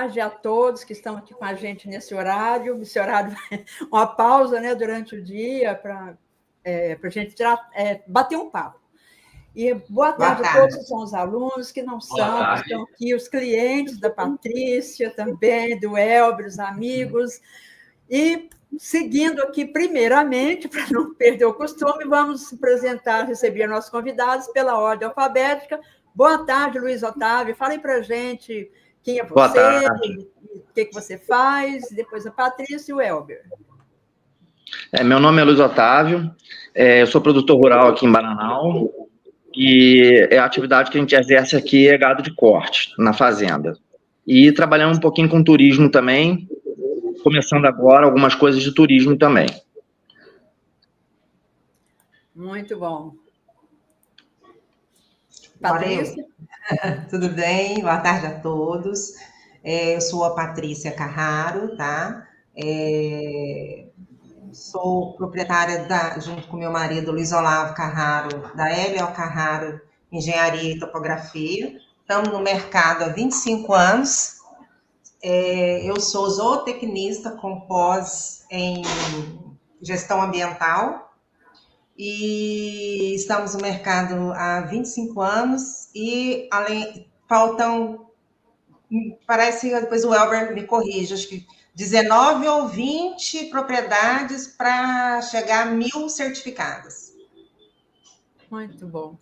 tarde a todos que estão aqui com a gente nesse horário, uma pausa, né, durante o dia para a gente bater um papo. E boa tarde a todos que são os alunos, que não são, que estão aqui, os clientes da Patrícia também, do Elber, os amigos. E, seguindo aqui, primeiramente, para não perder o costume, vamos apresentar, receber nossos convidados pela ordem alfabética. Boa tarde, Luiz Otávio. Fale para a gente quem é você, o que você faz, depois a Patrícia e o Elber. Meu nome é Luiz Otávio, eu sou produtor rural aqui em Bananal, e a atividade que a gente exerce aqui é gado de corte, na fazenda. E trabalhamos um pouquinho com turismo também, começando agora algumas coisas de turismo também. Muito bom. Patrícia? Tudo bem? Boa tarde a todos. Eu sou a Patrícia Carraro, tá? Sou proprietária, junto com meu marido, Luiz Olavo Carraro, da LO Carraro Engenharia e Topografia. Estamos no mercado há 25 anos. Eu sou zootecnista com pós em gestão ambiental e estamos no mercado há 25 anos e parece que depois o Elber me corrige, acho que 19 ou 20 propriedades para chegar a 1.000 certificadas. Muito bom.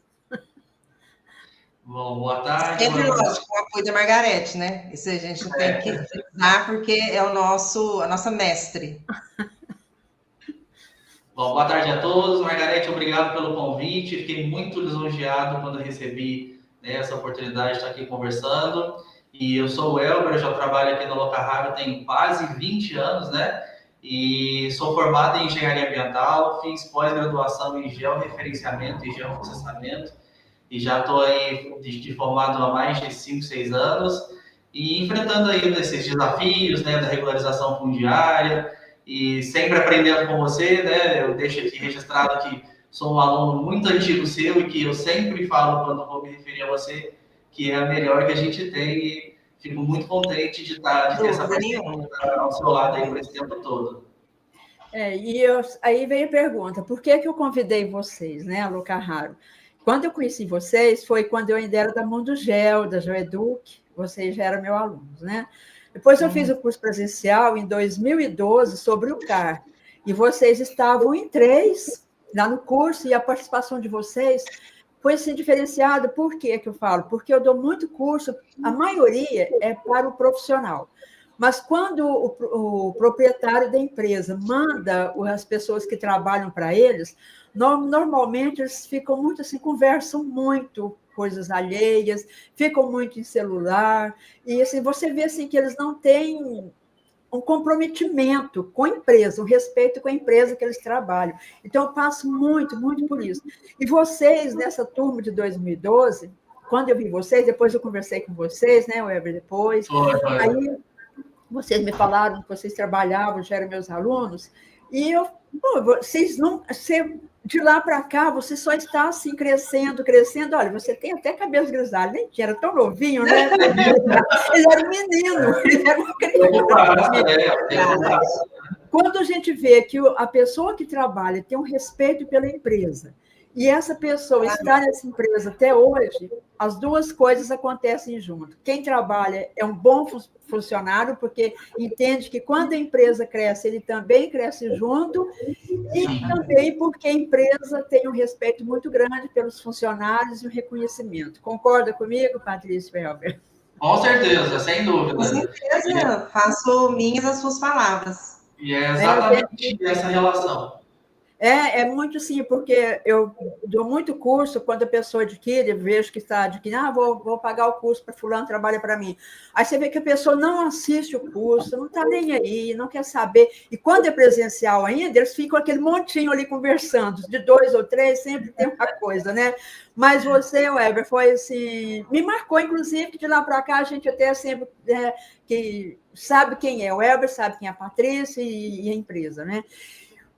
Bom, boa tarde. Sempre, lógico, com o apoio da Margarete, né? Isso a gente tem que usar porque é a nossa mestre. Bom, boa tarde a todos. Margarete, obrigado pelo convite. Fiquei muito lisonjeado quando recebi, né, essa oportunidade de estar aqui conversando. E eu sou o Elber, já trabalho aqui no LO Carraro tem quase 20 anos, né? E sou formado em engenharia ambiental, fiz pós-graduação em georreferenciamento e geoprocessamento. E já estou aí de formado há mais de 5, 6 anos e enfrentando aí esses desafios, né, da regularização fundiária e sempre aprendendo com você, né? Eu deixo aqui registrado que sou um aluno muito antigo seu e que eu sempre falo quando vou me referir a você que é a melhor que a gente tem e fico muito contente de ter essa parceria ao seu lado aí por esse tempo todo. Aí veio a pergunta, por que eu convidei vocês, né, LO Carraro? Quando eu conheci vocês, foi quando eu ainda era da Mundo Geo, da Geoeduc, vocês já eram meus alunos, né? Depois eu fiz o curso presencial em 2012 sobre o CAR, e vocês estavam em 3 lá no curso, e a participação de vocês foi assim diferenciada. Por que eu falo? Porque eu dou muito curso, a maioria é para o profissional. Mas quando o proprietário da empresa manda as pessoas que trabalham para eles, normalmente eles ficam muito assim, conversam muito coisas alheias, ficam muito em celular, e assim, você vê assim, que eles não têm um comprometimento com a empresa, um respeito com a empresa que eles trabalham. Então, eu passo muito, muito por isso. E vocês, nessa turma de 2012, quando eu vi vocês, depois eu conversei com vocês, né, o Elber depois, aí vocês me falaram que vocês trabalhavam, já eram meus alunos, e de lá para cá, você só está assim, crescendo. Olha, você tem até cabelo grisalho, nem tinha, era tão novinho, né? Ele era um menino, ele era uma criança. Quando a gente vê que a pessoa que trabalha tem um respeito pela empresa, e essa pessoa está nessa empresa até hoje, as duas coisas acontecem junto. Quem trabalha é um bom funcionário, porque entende que quando a empresa cresce, ele também cresce junto, e também porque a empresa tem um respeito muito grande pelos funcionários e o reconhecimento. Concorda comigo, Patrícia Elber? Com certeza, sem dúvida. Com certeza, faço minhas as suas palavras. E é exatamente essa relação. É muito sim, porque eu dou muito curso, quando a pessoa adquire, vejo que está adquirindo, vou pagar o curso para fulano, trabalha para mim. Aí você vê que a pessoa não assiste o curso, não está nem aí, não quer saber. E quando é presencial ainda, eles ficam aquele montinho ali conversando, de 2 ou 3, sempre tem uma coisa, né? Mas você, Weber, foi assim, me marcou, inclusive, que de lá para cá a gente até sempre que sabe quem é o Weber, sabe quem é a Patrícia e a empresa, né?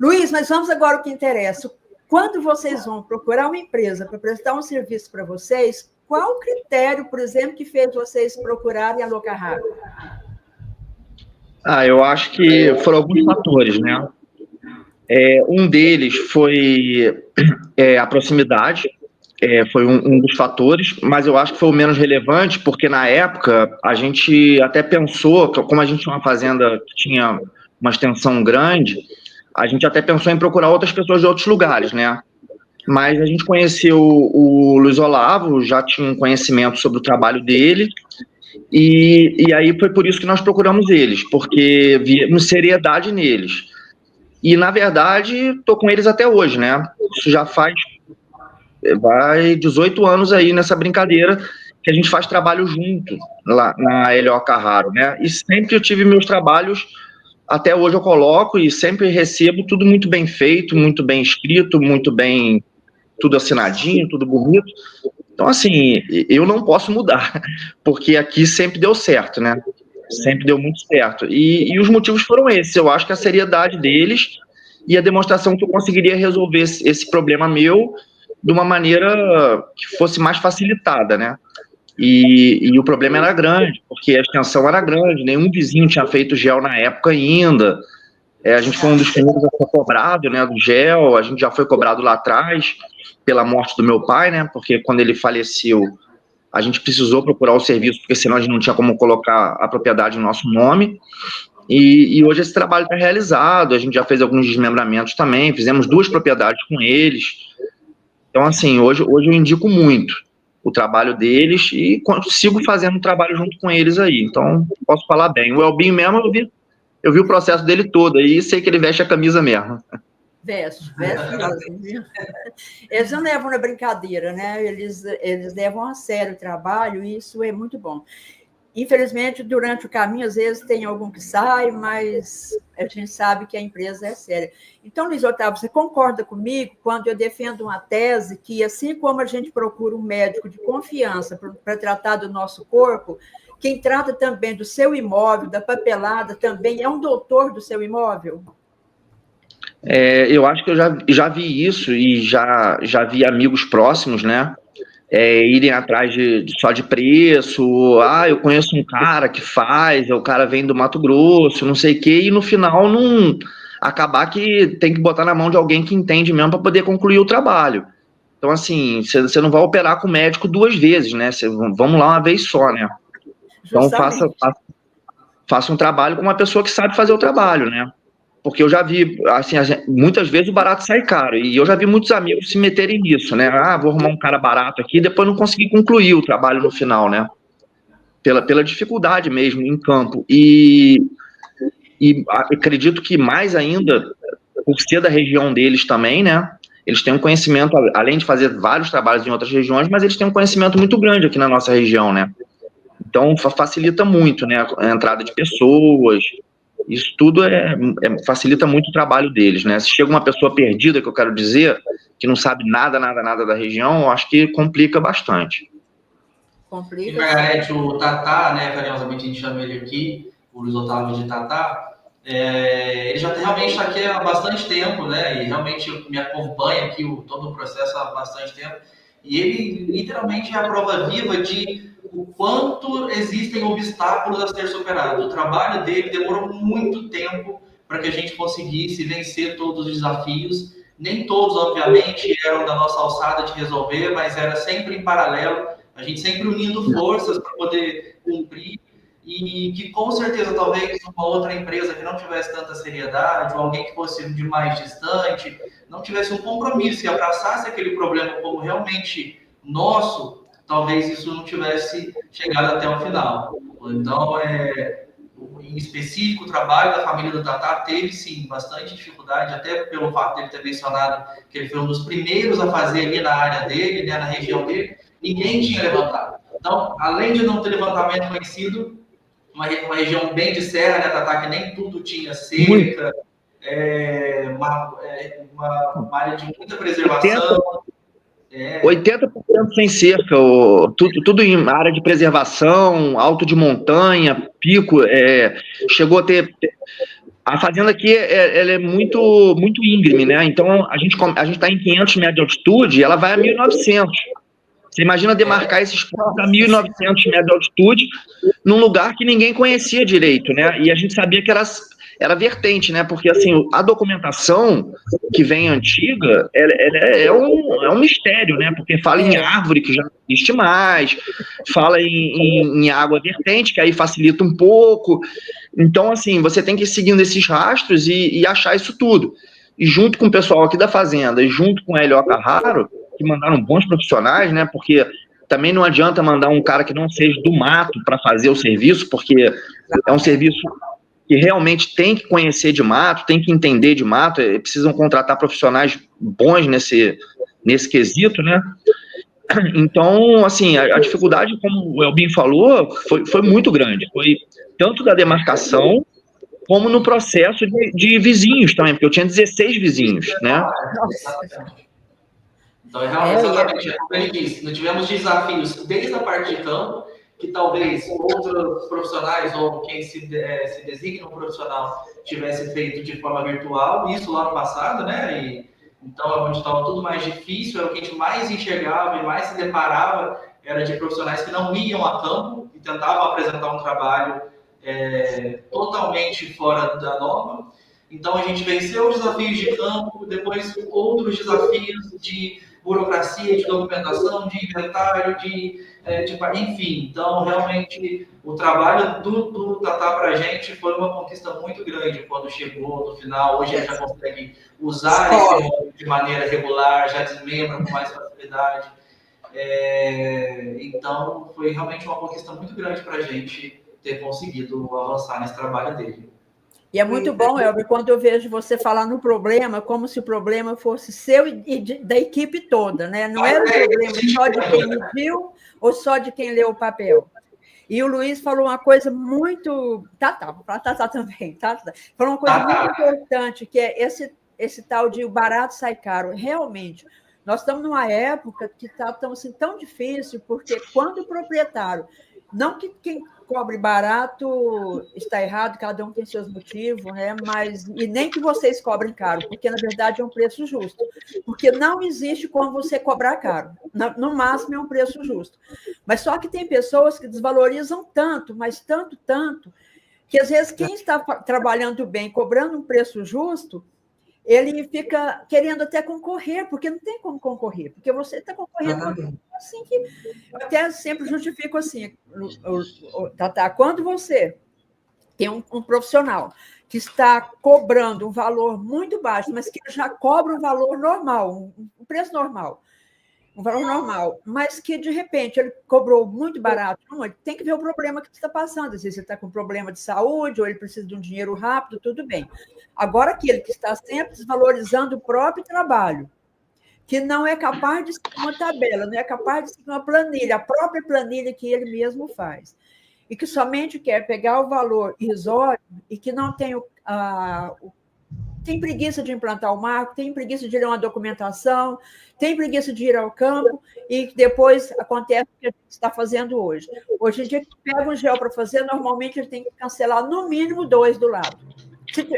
Luiz, mas vamos agora ao que interessa. Quando vocês vão procurar uma empresa para prestar um serviço para vocês, qual o critério, por exemplo, que fez vocês procurarem a LO Carraro? Eu acho que foram alguns fatores, né? Um deles foi a proximidade, foi um dos fatores, mas eu acho que foi o menos relevante, porque na época a gente até pensou, como a gente tinha uma fazenda que tinha uma extensão grande, a gente até pensou em procurar outras pessoas de outros lugares, né? Mas a gente conheceu o Luiz Olavo, já tinha um conhecimento sobre o trabalho dele, e aí foi por isso que nós procuramos eles, porque vimos seriedade neles. E, na verdade, estou com eles até hoje, né? Isso já vai 18 anos aí nessa brincadeira que a gente faz trabalho junto lá na L.O. Carraro, né? E sempre eu tive meus trabalhos, até hoje eu coloco e sempre recebo tudo muito bem feito, muito bem escrito, muito bem, tudo assinadinho, tudo bonito. Então, assim, eu não posso mudar, porque aqui sempre deu certo, né? Sempre deu muito certo. E os motivos foram esses. Eu acho que a seriedade deles e a demonstração que eu conseguiria resolver esse problema meu de uma maneira que fosse mais facilitada, né? E o problema era grande, porque a extensão era grande, nenhum vizinho tinha feito gel na época ainda. A gente foi um dos primeiros a ser cobrado, né, do gel, a gente já foi cobrado lá atrás pela morte do meu pai, né, porque quando ele faleceu, a gente precisou procurar o serviço, porque senão a gente não tinha como colocar a propriedade em nosso nome. E hoje esse trabalho está realizado, a gente já fez alguns desmembramentos também, fizemos 2 propriedades com eles. Então, assim, hoje eu indico muito o trabalho deles e sigo fazendo um trabalho junto com eles aí. Então, posso falar bem. O Elbinho mesmo, eu vi o processo dele todo aí e sei que ele veste a camisa mesmo. Veste mesmo. Eles não levam na brincadeira, né? Eles levam a sério o trabalho e isso é muito bom. Infelizmente, durante o caminho, às vezes tem algum que sai, mas a gente sabe que a empresa é séria. Então, Luiz Otávio, você concorda comigo quando eu defendo uma tese que, assim como a gente procura um médico de confiança para tratar do nosso corpo, quem trata também do seu imóvel, da papelada, também é um doutor do seu imóvel? Eu acho que eu já vi isso e já vi amigos próximos, né? Irem atrás só de preço, eu conheço um cara que faz, o cara vem do Mato Grosso, não sei o quê, e no final não acabar que tem que botar na mão de alguém que entende mesmo para poder concluir o trabalho. Então, assim, você não vai operar com o médico 2 vezes, né? Vamos lá uma vez só, né? Então, faça um trabalho com uma pessoa que sabe fazer o trabalho, né? Porque eu já vi, assim, muitas vezes o barato sai caro, e eu já vi muitos amigos se meterem nisso, né? Vou arrumar um cara barato aqui, e depois não conseguir concluir o trabalho no final, né? Pela dificuldade mesmo em campo. E acredito que mais ainda, por ser da região deles também, né? Eles têm um conhecimento, além de fazer vários trabalhos em outras regiões, mas eles têm um conhecimento muito grande aqui na nossa região, né? Então, facilita muito, né? A entrada de pessoas. Isso tudo facilita muito o trabalho deles, né? Se chega uma pessoa perdida, que eu quero dizer, que não sabe nada da região, eu acho que complica bastante. E, Margarete, o Tatá, né, carinhosamente a gente chama ele aqui, o Luiz Otávio de Tatá, ele já realmente está aqui há bastante tempo, né, e realmente me acompanha aqui todo o processo há bastante tempo, e ele literalmente é a prova viva de o quanto existem obstáculos a ser superados. O trabalho dele demorou muito tempo para que a gente conseguisse vencer todos os desafios. Nem todos, obviamente, eram da nossa alçada de resolver, mas era sempre em paralelo, a gente sempre unindo forças para poder cumprir, e que com certeza talvez uma outra empresa que não tivesse tanta seriedade, ou alguém que fosse de mais distante, não tivesse um compromisso e abraçasse aquele problema como realmente nosso, talvez isso não tivesse chegado até o final. Então, em específico, o trabalho da família do Tatá teve, sim, bastante dificuldade, até pelo fato de ele ter mencionado que ele foi um dos primeiros a fazer ali na área dele, né, na região dele, ninguém tinha levantado. Então, além de não ter levantamento conhecido, uma região bem de serra, né, Tatá, que nem tudo tinha seca, uma área de muita preservação. 80% sem cerca, tudo em área de preservação, alto de montanha, pico, chegou a ter... A fazenda aqui ela é muito, muito íngreme, né? Então, a gente está em 500 metros de altitude e ela vai a 1.900. Você imagina demarcar esses pontos a 1.900 metros de altitude num lugar que ninguém conhecia direito, né? E a gente sabia que era vertente, né? Porque, assim, a documentação que vem antiga, é um mistério, né? Porque fala em árvore, que já não existe mais, fala em água vertente, que aí facilita um pouco. Então, assim, você tem que ir seguindo esses rastros e achar isso tudo. E junto com o pessoal aqui da Fazenda, e junto com a Hélio Carraro, que mandaram bons profissionais, né? Porque também não adianta mandar um cara que não seja do mato para fazer o serviço, porque é um serviço que realmente tem que conhecer de mato, tem que entender de mato, precisam contratar profissionais bons nesse quesito, né? Então, assim, a dificuldade, como o Elbin falou, foi muito grande. Foi tanto da demarcação, como no processo de vizinhos também, porque eu tinha 16 vizinhos, né? Então, exatamente, como ele disse, nós tivemos desafios desde a parte de campo, que talvez outros profissionais ou quem se designa um profissional tivesse feito de forma virtual, isso lá no passado, né? Então, onde estava tudo mais difícil, era o que a gente mais enxergava e mais se deparava, era de profissionais que não iam a campo e tentavam apresentar um trabalho totalmente fora da norma. Então, a gente venceu os desafios de campo, depois outros desafios de burocracia, de documentação, de inventário, enfim. Então, realmente, o trabalho do Tatá para a gente foi uma conquista muito grande quando chegou no final. Hoje a gente já consegue usar esse modo de maneira regular, já desmembra com mais facilidade. Então, foi realmente uma conquista muito grande para a gente ter conseguido avançar nesse trabalho dele. E é muito bom, Elber, quando eu vejo você falar no problema, como se o problema fosse seu e da equipe toda, né? Não era um problema só de quem mediu ou só de quem leu o papel. E o Luiz falou uma coisa muito... Tatá também. Falou uma coisa muito importante, que é esse tal de o barato sai caro. Realmente, nós estamos numa época que está tão difícil, porque quando o proprietário... Não que quem cobre barato está errado, cada um tem seus motivos, né? E nem que vocês cobrem caro, porque, na verdade, é um preço justo. Porque não existe como você cobrar caro. No máximo, é um preço justo. Mas só que tem pessoas que desvalorizam tanto, mas tanto, que, às vezes, quem está trabalhando bem, cobrando um preço justo, ele fica querendo até concorrer, porque não tem como concorrer, porque você está concorrendo assim que... Eu até sempre justifico assim, Tatá, quando você tem um profissional que está cobrando um valor muito baixo, mas que já cobra um valor normal, um preço normal, um valor normal, mas que, de repente, ele cobrou muito barato, ele tem que ver o problema que você está passando. Às vezes ele está com problema de saúde, ou ele precisa de um dinheiro rápido, tudo bem. Agora, aquele que está sempre desvalorizando o próprio trabalho, que não é capaz de seguir uma tabela, não é capaz de seguir uma planilha, a própria planilha que ele mesmo faz, e que somente quer pegar o valor irrisório e que não tem tem preguiça de implantar o marco, tem preguiça de ler uma documentação, tem preguiça de ir ao campo, e depois acontece o que a gente está fazendo hoje. Hoje em dia, pega um gel para fazer, normalmente ele tem que cancelar no mínimo 2 do lado.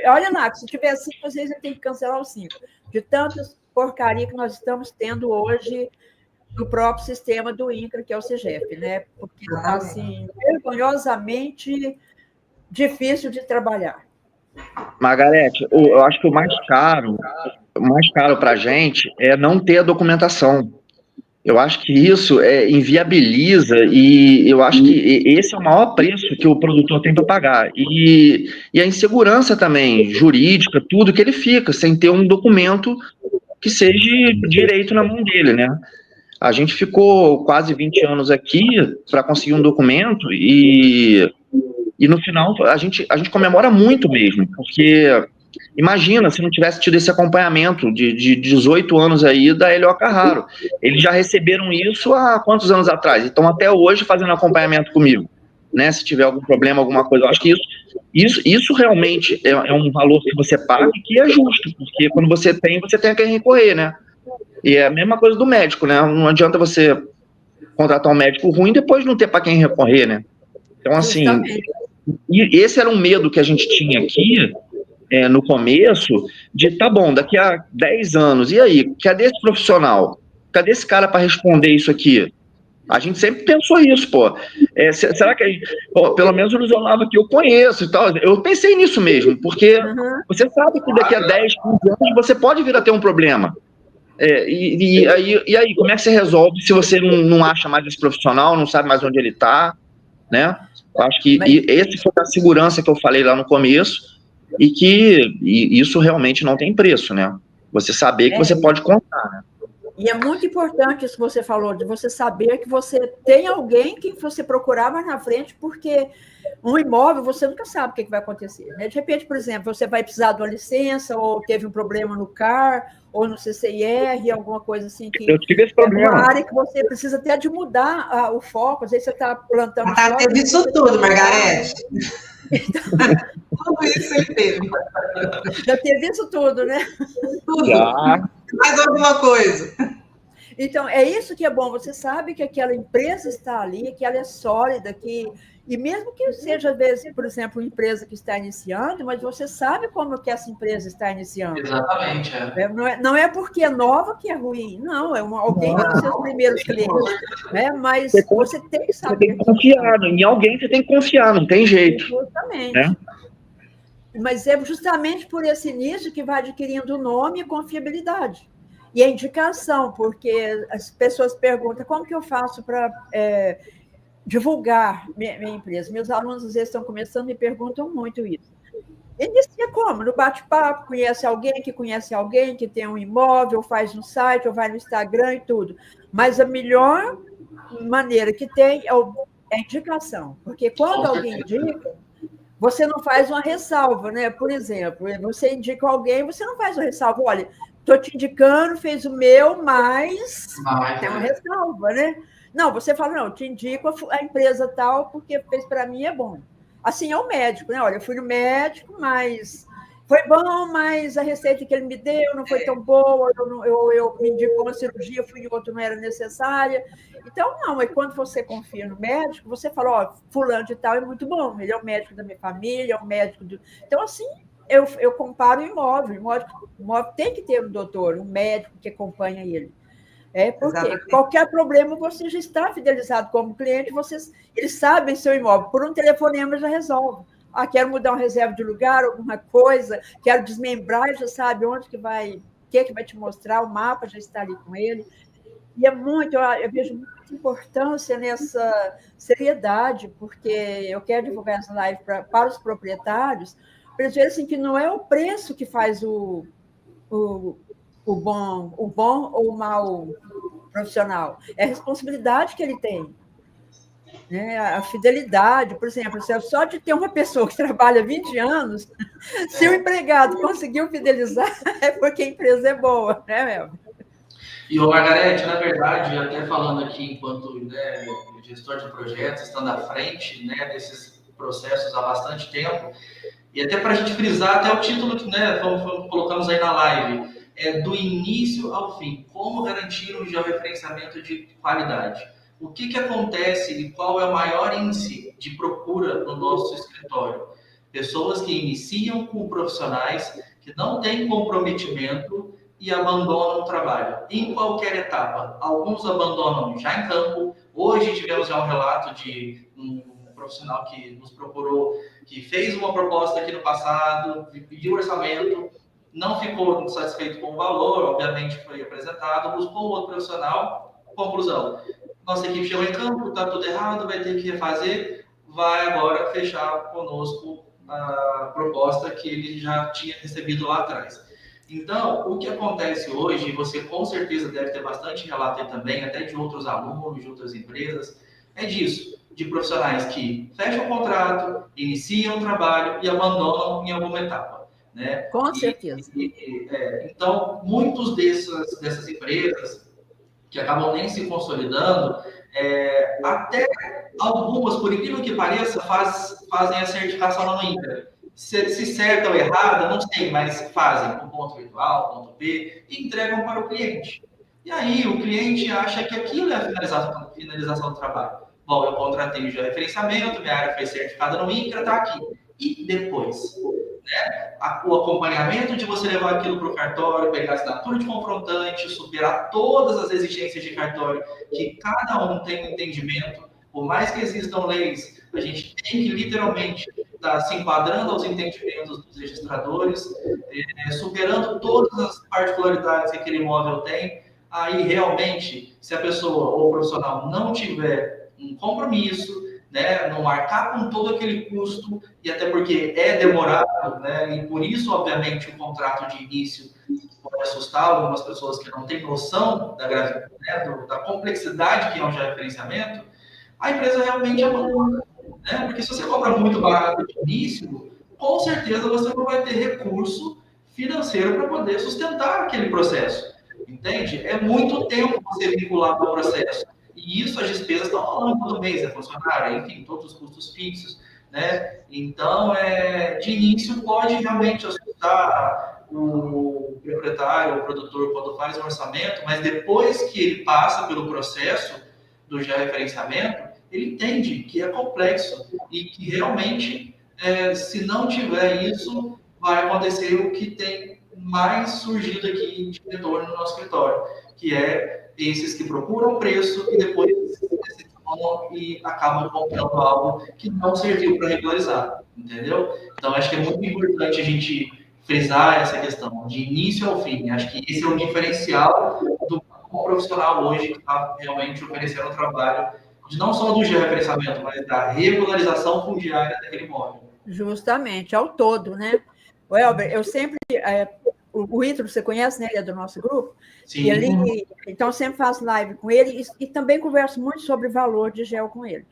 Olha lá, se tiver 5, às vezes ele tem que cancelar os 5. De tantas porcaria que nós estamos tendo hoje no próprio sistema do INCRA, que é o CEGEP, né? Porque está, assim, vergonhosamente difícil de trabalhar. Margarete, eu acho que o mais caro para a gente é não ter a documentação. Eu acho que isso inviabiliza, e eu acho que esse é o maior preço que o produtor tem para pagar. E a insegurança também, jurídica, tudo que ele fica, sem ter um documento que seja direito na mão dele, né? A gente ficou quase 20 anos aqui para conseguir um documento e no final a gente comemora muito mesmo, porque imagina se não tivesse tido esse acompanhamento de 18 anos aí da Hélio Carraro. Eles já receberam isso há quantos anos atrás? Então, até hoje, fazendo acompanhamento comigo, né? Se tiver algum problema, alguma coisa. Eu acho que isso realmente é um valor que você paga e que é justo, porque quando você tem a quem recorrer, né? E é a mesma coisa do médico, né? Não adianta você contratar um médico ruim e depois não ter para quem recorrer, né? Então, assim, e esse era um medo que a gente tinha aqui, no começo, de, tá bom, daqui a 10 anos, e aí? Cadê esse profissional? Cadê esse cara para responder isso aqui? A gente sempre pensou isso, pô. Será que pelo menos o Luiz Olavo que eu conheço e tal, eu pensei nisso mesmo, porque você sabe que daqui a 10, 15 anos você pode vir a ter um problema. E aí, como é que você resolve se você não acha mais esse profissional, não sabe mais onde ele está, né? Eu acho que esse foi a segurança que eu falei lá no começo, e isso realmente não tem preço, né? Você saber que você pode contar, né? E é muito importante isso que você falou, de você saber que você tem alguém que você procurar mais na frente, porque um imóvel você nunca sabe o que vai acontecer, né? De repente, por exemplo, você vai precisar de uma licença, ou teve um problema no CAR, ou no CCIR, alguma coisa assim que eu tive esse problema. É uma área que você precisa até de mudar o foco, às vezes você está plantando... Já teve isso tudo, Margarete. Tudo isso ele teve. Já teve isso tudo, né? Tudo. Já. Mais alguma coisa. Então, é isso que é bom. Você sabe que aquela empresa está ali, que ela é sólida, e mesmo que seja, às vezes, por exemplo, uma empresa que está iniciando, mas você sabe como que essa empresa está iniciando. Exatamente. Não é porque é nova que é ruim, não. Alguém que são seus primeiros clientes. Né? Mas você tem que saber. Você tem que confiar em alguém, você tem que confiar, não tem jeito. Justamente. Né? Mas é justamente por esse início que vai adquirindo nome e confiabilidade. E a indicação, porque as pessoas perguntam como que eu faço para divulgar minha empresa. Meus alunos, às vezes, estão começando e me perguntam muito isso. Inicia como? No bate-papo, conhece alguém que tem um imóvel, faz um site, ou vai no Instagram e tudo. Mas a melhor maneira que tem é a indicação. Porque quando alguém indica, você não faz uma ressalva, né? Por exemplo, você indica alguém, você não faz uma ressalva. Olha, estou te indicando, fez o meu, mas tem uma ressalva, né? Não, você fala, não, eu te indico a empresa tal, porque fez para mim é bom. Assim é o médico, né? Olha, eu fui no médico, mas foi bom, mas a receita que ele me deu não foi tão boa, eu me indicou uma cirurgia, fui em outro, não era necessária. Então, não, é quando você confia no médico, você fala, ó, fulano de tal é muito bom, ele é o médico da minha família, é o médico do... Então, assim, eu comparo o imóvel. O imóvel tem que ter um doutor, um médico que acompanha ele. Porque exatamente. Qualquer problema você já está fidelizado como cliente, eles sabem seu imóvel. Por um telefonema já resolve. Quero mudar uma reserva de lugar, alguma coisa, quero desmembrar, já sabe onde que vai, o que vai te mostrar, o mapa já está ali com ele. E eu vejo muita importância nessa seriedade, porque eu quero divulgar essa live para os proprietários, para eles verem assim, que não é o preço que faz o bom ou o mau profissional, é a responsabilidade que ele tem, né? A fidelidade, por exemplo, só de ter uma pessoa que trabalha 20 anos, se o empregado conseguiu fidelizar, é porque a empresa é boa, né, Mel? E, Margarete, na verdade, até falando aqui enquanto gestor de projetos, estando à frente desses processos há bastante tempo, e até para a gente frisar até o título que colocamos aí na live, do início ao fim, como garantir um georreferenciamento de qualidade. O que acontece e qual é o maior índice de procura no nosso escritório? Pessoas que iniciam com profissionais que não têm comprometimento e abandonam o trabalho, em qualquer etapa. Alguns abandonam já em campo. Hoje tivemos já um relato de um profissional que nos procurou, que fez uma proposta aqui no passado, pediu orçamento, não ficou satisfeito com o valor, obviamente foi apresentado, buscou outro profissional, conclusão. Nossa equipe chegou em campo, está tudo errado, vai ter que refazer, vai agora fechar conosco a proposta que ele já tinha recebido lá atrás. Então, o que acontece hoje, e você com certeza deve ter bastante relato aí também, até de outros alunos, de outras empresas, é disso, de profissionais que fecham o contrato, iniciam o trabalho e abandonam em alguma etapa. Né? Com certeza. Então, muitos dessas empresas que acabam nem se consolidando, até algumas, por incrível que pareça, fazem a certificação lá no INCRA. Se certa ou errada, não sei, mas fazem com ponto virtual, ponto P, e entregam para o cliente. E aí o cliente acha que aquilo é a finalização do trabalho. Bom, eu contratei o georreferenciamento, minha área foi certificada no INCRA, está aqui. E depois? O acompanhamento de você levar aquilo para o cartório, pegar a assinatura de confrontante, superar todas as exigências de cartório, que cada um tem um entendimento. Por mais que existam leis, a gente tem que literalmente estar se enquadrando aos entendimentos dos registradores, superando todas as particularidades que aquele imóvel tem. Aí, realmente, se a pessoa ou o profissional não tiver um compromisso, né, não arcar com todo aquele custo, e até porque é demorado, né, e por isso, obviamente, o contrato de início pode assustar algumas pessoas que não têm noção da gravidade, né, da complexidade que é um georreferenciamento, a empresa realmente abandona, né, porque se você compra muito barato de início, com certeza você não vai ter recurso financeiro para poder sustentar aquele processo, entende? É muito tempo você vinculado ao processo. E isso as despesas estão falando todo mês, funcionário, enfim, todos os custos fixos, né? Então, de início, pode realmente assustar o proprietário, o produtor, quando faz um orçamento, mas depois que ele passa pelo processo do georreferenciamento, ele entende que é complexo e que realmente, se não tiver isso, vai acontecer o que tem mais surgido aqui de retorno no nosso escritório, que é esses que procuram preço e depois e acabam comprando algo que não serviu para regularizar, entendeu? Então, acho que é muito importante a gente frisar essa questão, de início ao fim. Acho que esse é o diferencial do profissional hoje que está realmente oferecendo o trabalho, de não só do georreferenciamento, mas da regularização fundiária daquele imóvel. Justamente, ao todo, né? O Elber, eu sempre... O Ítalo, você conhece, né? Ele é do nosso grupo. Sim. E ele, então, eu sempre faço live com ele e também converso muito sobre valor de gel com ele.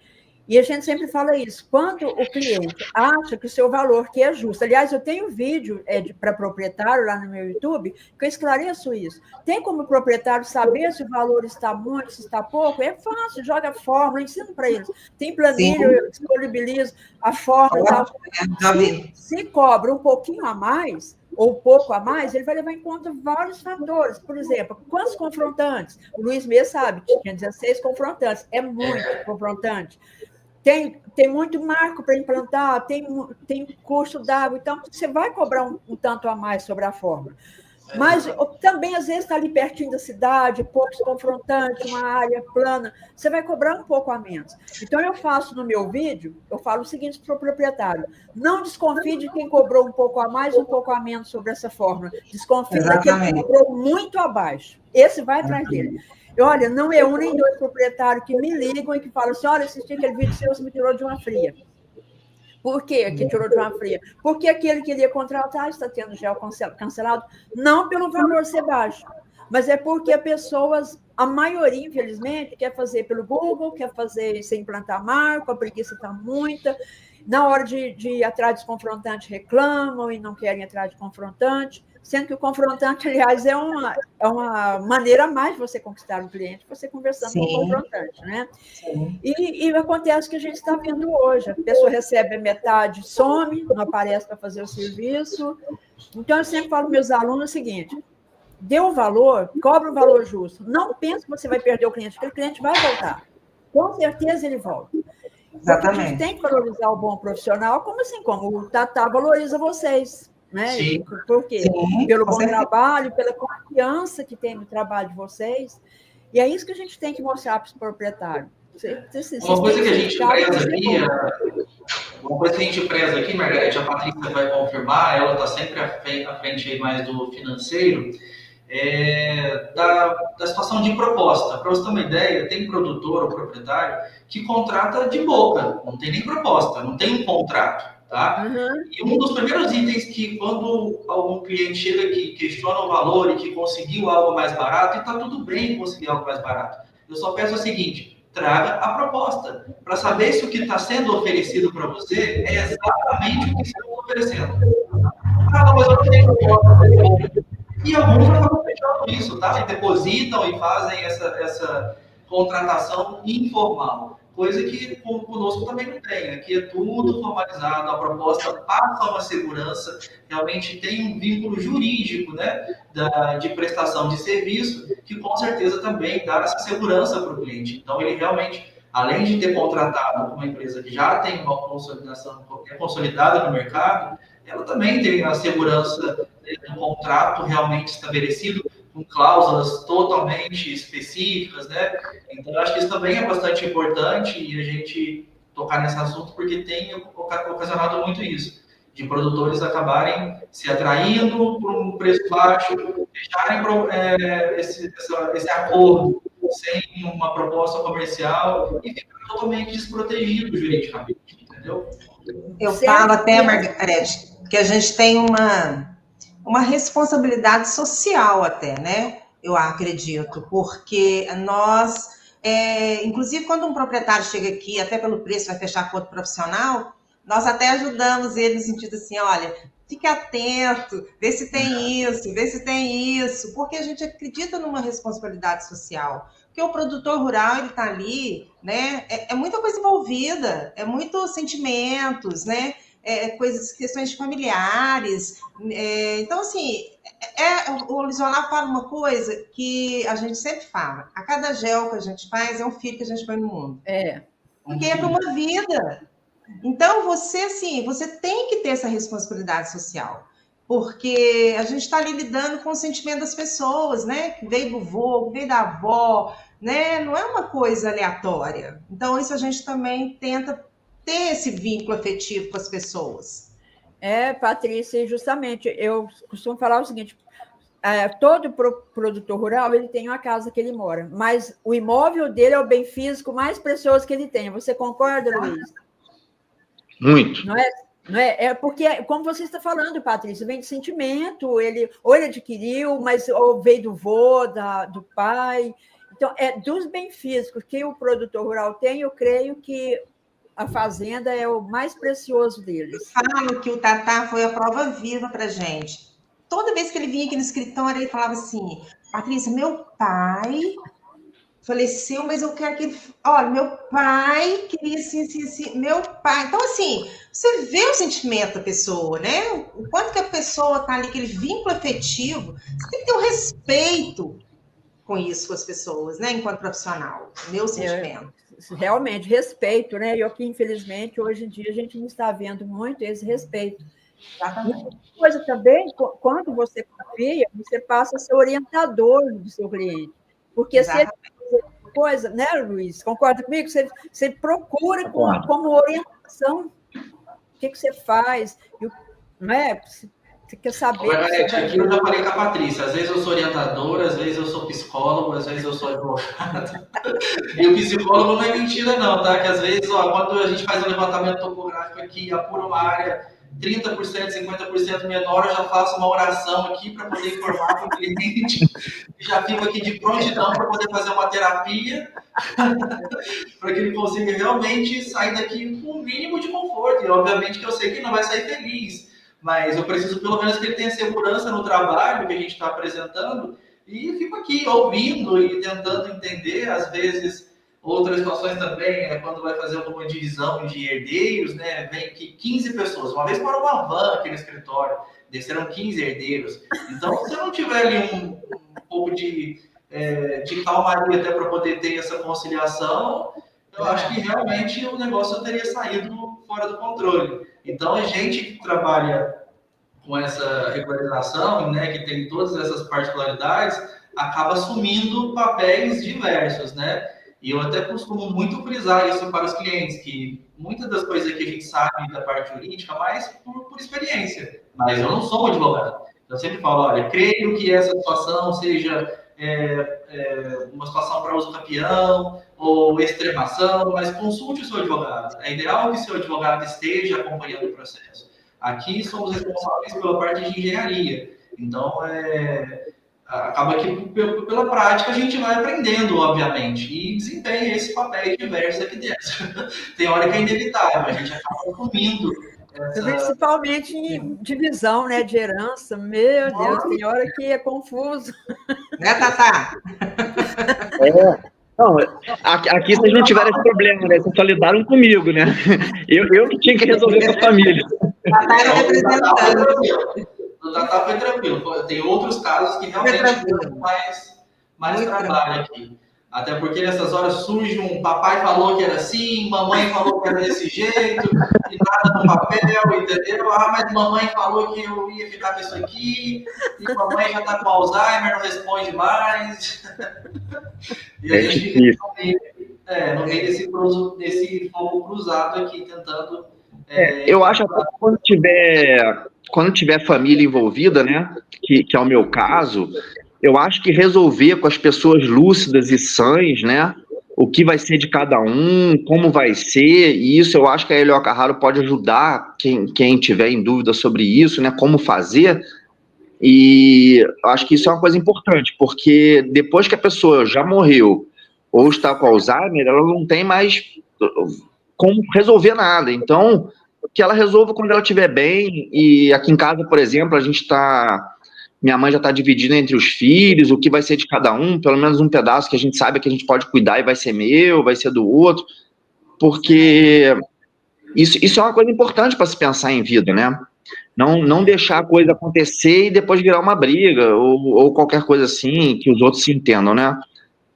E a gente sempre fala isso. Quando o cliente acha que o seu valor que é justo... Aliás, eu tenho um vídeo para proprietário lá no meu YouTube que eu esclareço isso. Tem como o proprietário saber se o valor está muito, se está pouco? É fácil, joga a fórmula, ensino para eles. Tem planilha, eu disponibilizo a fórmula. Se cobra um pouquinho a mais... ou pouco a mais, ele vai levar em conta vários fatores. Por exemplo, quantos confrontantes? O Luiz Mês sabe, tinha 16 confrontantes. É muito confrontante. Tem muito marco para implantar, tem custo d'água. Então, você vai cobrar um tanto a mais sobre a fórmula. Mas também, às vezes, está ali pertinho da cidade, poucos confrontantes, uma área plana, você vai cobrar um pouco a menos. Então, eu faço no meu vídeo, eu falo o seguinte para o proprietário: não desconfie de quem cobrou um pouco a mais, um pouco a menos sobre essa fórmula. Desconfie daquele que cobrou muito abaixo. Esse vai atrás dele. E, olha, não é um nem dois proprietários que me ligam e que falam assim: olha, assisti aquele vídeo seu, você me tirou de uma fria. Por quê que tirou de uma fria? Porque aquele que ele ia contratar está tendo gel cancelado, não pelo valor ser baixo, mas é porque a maioria, infelizmente, quer fazer pelo Google, quer fazer sem implantar marco, a preguiça está muita. Na hora de ir atrás dos confrontantes, reclamam e não querem ir atrás de confrontante, sendo que o confrontante, aliás, é uma maneira a mais de você conquistar um cliente, você conversando com o confrontante, né? E acontece que a gente está vendo hoje, a pessoa recebe a metade, some, não aparece para fazer o serviço. Então, eu sempre falo para meus alunos o seguinte: dê um valor, cobra um valor justo. Não pense que você vai perder o cliente, porque o cliente vai voltar. Com certeza ele volta. Exatamente. A gente tem que valorizar o bom profissional, como o Tatá valoriza vocês, né? Sim. Por quê? Sim, pelo bom trabalho, pela confiança que tem no trabalho de vocês. E é isso que a gente tem que mostrar para os proprietários. Uma coisa que a gente preza aqui, Margarete, a Patrícia vai confirmar, ela está sempre à frente mais do financeiro, da situação de proposta. Para você ter uma ideia, tem produtor ou proprietário que contrata de boca, não tem nem proposta, não tem um contrato. Tá? E um dos primeiros itens que, quando algum cliente chega aqui, questiona o valor e que conseguiu algo mais barato, e está tudo bem conseguir algo mais barato, eu só peço o seguinte: traga a proposta, para saber se o que está sendo oferecido para você é exatamente o que estão oferecendo. Não, mas eu não tenho proposta. E alguns acabam fechando isso, tá? E depositam e fazem essa contratação informal. Coisa que conosco também não tem. Aqui é tudo formalizado, a proposta passa uma segurança, realmente tem um vínculo jurídico, né, de prestação de serviço, que com certeza também dá essa segurança para o cliente. Então, ele realmente, além de ter contratado uma empresa que já tem uma consolidação, é consolidada no mercado, ela também tem a segurança do contrato realmente estabelecido, com cláusulas totalmente específicas, né? Então, eu acho que isso também é bastante importante e a gente tocar nesse assunto, porque tem ocasionado muito isso, de produtores acabarem se atraindo por um preço baixo, deixarem esse acordo sem uma proposta comercial e ficar totalmente desprotegido juridicamente, entendeu? Eu falo até, Margarete, que a gente tem uma responsabilidade social até, né? Eu acredito, porque nós, inclusive quando um proprietário chega aqui, até pelo preço, vai fechar com outro profissional, nós até ajudamos ele no sentido assim, olha, fique atento, vê se tem isso, porque a gente acredita numa responsabilidade social. Porque o produtor rural, ele está ali, né? É muita coisa envolvida, é muitos sentimentos, né? Questões familiares. Então, assim, o Luiz Olavo fala uma coisa que a gente sempre fala. A cada gel que a gente faz é um filho que a gente põe no mundo. Porque é para uma vida. Então, você tem que ter essa responsabilidade social. Porque a gente está ali lidando com o sentimento das pessoas, né? Que veio do vô, que veio da avó, né? Não é uma coisa aleatória. Então, isso a gente também tenta ter esse vínculo afetivo com as pessoas. Patrícia, justamente, eu costumo falar o seguinte, todo produtor rural, ele tem uma casa que ele mora, mas o imóvel dele é o bem físico mais precioso que ele tem. Você concorda, Luiz? Muito. Não é? É porque, como você está falando, Patrícia, vem de sentimento, ou ele adquiriu, mas ou veio do vô, do pai. Então, dos bem físicos que o produtor rural tem, eu creio que a fazenda é o mais precioso deles. Eu falo que o Tatá foi a prova viva para a gente. Toda vez que ele vinha aqui no escritório, ele falava assim, Patrícia, meu pai faleceu, mas eu quero que ele... Olha, meu pai queria assim, meu pai... Então, assim, você vê o sentimento da pessoa, né? O quanto que a pessoa tá ali, aquele vínculo afetivo, você tem que ter um respeito com isso, com as pessoas, né? Enquanto profissional, meu sentimento. Realmente, respeito, né? E aqui, infelizmente, hoje em dia, a gente não está vendo muito esse respeito. Exatamente. Outra coisa também, quando você confia, você passa a ser orientador do seu cliente. Porque se ele fazer coisa, né, Luiz? Concorda comigo? Você procura como orientação o que você faz, não é? Você quer saber. Margarete, aqui eu já falei com a Patrícia. Às vezes eu sou orientadora, às vezes eu sou psicólogo, às vezes eu sou advogado. E o psicólogo não é mentira, não, tá? Que às vezes, quando a gente faz um levantamento topográfico aqui e apura uma área 30%, 50% menor, eu já faço uma oração aqui para poder informar para o cliente. E já fico aqui de prontidão para poder fazer uma terapia, para que ele consiga realmente sair daqui com o mínimo de conforto. E obviamente que eu sei que não vai sair feliz. Mas eu preciso pelo menos que ele tenha segurança no trabalho que a gente está apresentando e fico aqui ouvindo e tentando entender. Às vezes, outras situações também é quando vai fazer alguma divisão de herdeiros, né? Vem aqui 15 pessoas. Uma vez parou uma van aqui no escritório, desceram 15 herdeiros. Então, se eu não tiver ali um pouco de calmaria até para poder ter essa conciliação, eu acho que realmente o negócio teria saído fora do controle. Então, a gente que trabalha com essa regularização, né, que tem todas essas particularidades, acaba assumindo papéis diversos, né? E eu até costumo muito frisar isso para os clientes, que muitas das coisas que a gente sabe da parte jurídica, mais por experiência. Mas eu não sou um advogado. Eu sempre falo, olha, creio que essa situação seja uma situação para uso capião ou extremação, mas consulte o seu advogado. É ideal que o seu advogado esteja acompanhando o processo. Aqui somos responsáveis pela parte de engenharia. Então, acaba que pela prática a gente vai aprendendo, obviamente, e desempenha esse papel diverso aqui dentro. Tem hora que é inevitável, a gente acaba assumindo. Principalmente em divisão, né, de herança. Meu Deus, tem hora que é confuso. Né, Tatá? Não, aqui vocês não tiveram esse problema, né? Vocês só lidaram comigo, né? Eu que tinha que resolver com a família. Tatá era representante. O Tatá foi tranquilo. Tem outros casos que realmente dão mais trabalho aqui. Até porque nessas horas surge um papai falou que era assim, mamãe falou que era desse jeito, e nada no papel, entendeu? Ah, mas mamãe falou que eu ia ficar com isso aqui, e mamãe já está com Alzheimer, não responde mais. E a gente fica no meio desse fogo cruzado aqui, tentando... eu acho que quando tiver família envolvida, né, que é o meu caso, eu acho que resolver com as pessoas lúcidas e sãs, né, o que vai ser de cada um, como vai ser, e isso eu acho que a Hélio Carraro pode ajudar quem tiver em dúvida sobre isso, né, como fazer, e acho que isso é uma coisa importante, porque depois que a pessoa já morreu ou está com Alzheimer, ela não tem mais como resolver nada, então que ela resolva quando ela estiver bem, e aqui em casa, por exemplo, minha mãe já está dividida entre os filhos, o que vai ser de cada um, pelo menos um pedaço que a gente sabe que a gente pode cuidar e vai ser meu, vai ser do outro, porque isso é uma coisa importante para se pensar em vida, né? Não deixar a coisa acontecer e depois virar uma briga, ou qualquer coisa assim, que os outros se entendam, né?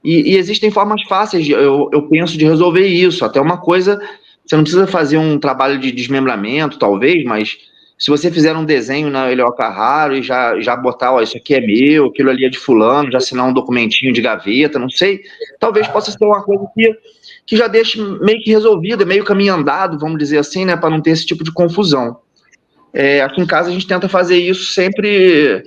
E existem formas fáceis, eu penso, de resolver isso, até uma coisa, você não precisa fazer um trabalho de desmembramento, talvez, mas se você fizer um desenho na Hélio Carraro e já botar, ó, isso aqui é meu, aquilo ali é de fulano, já assinar um documentinho de gaveta, não sei, talvez possa ser uma coisa que já deixe meio que resolvida, meio caminho andado, vamos dizer assim, né, para não ter esse tipo de confusão. Aqui em casa a gente tenta fazer isso sempre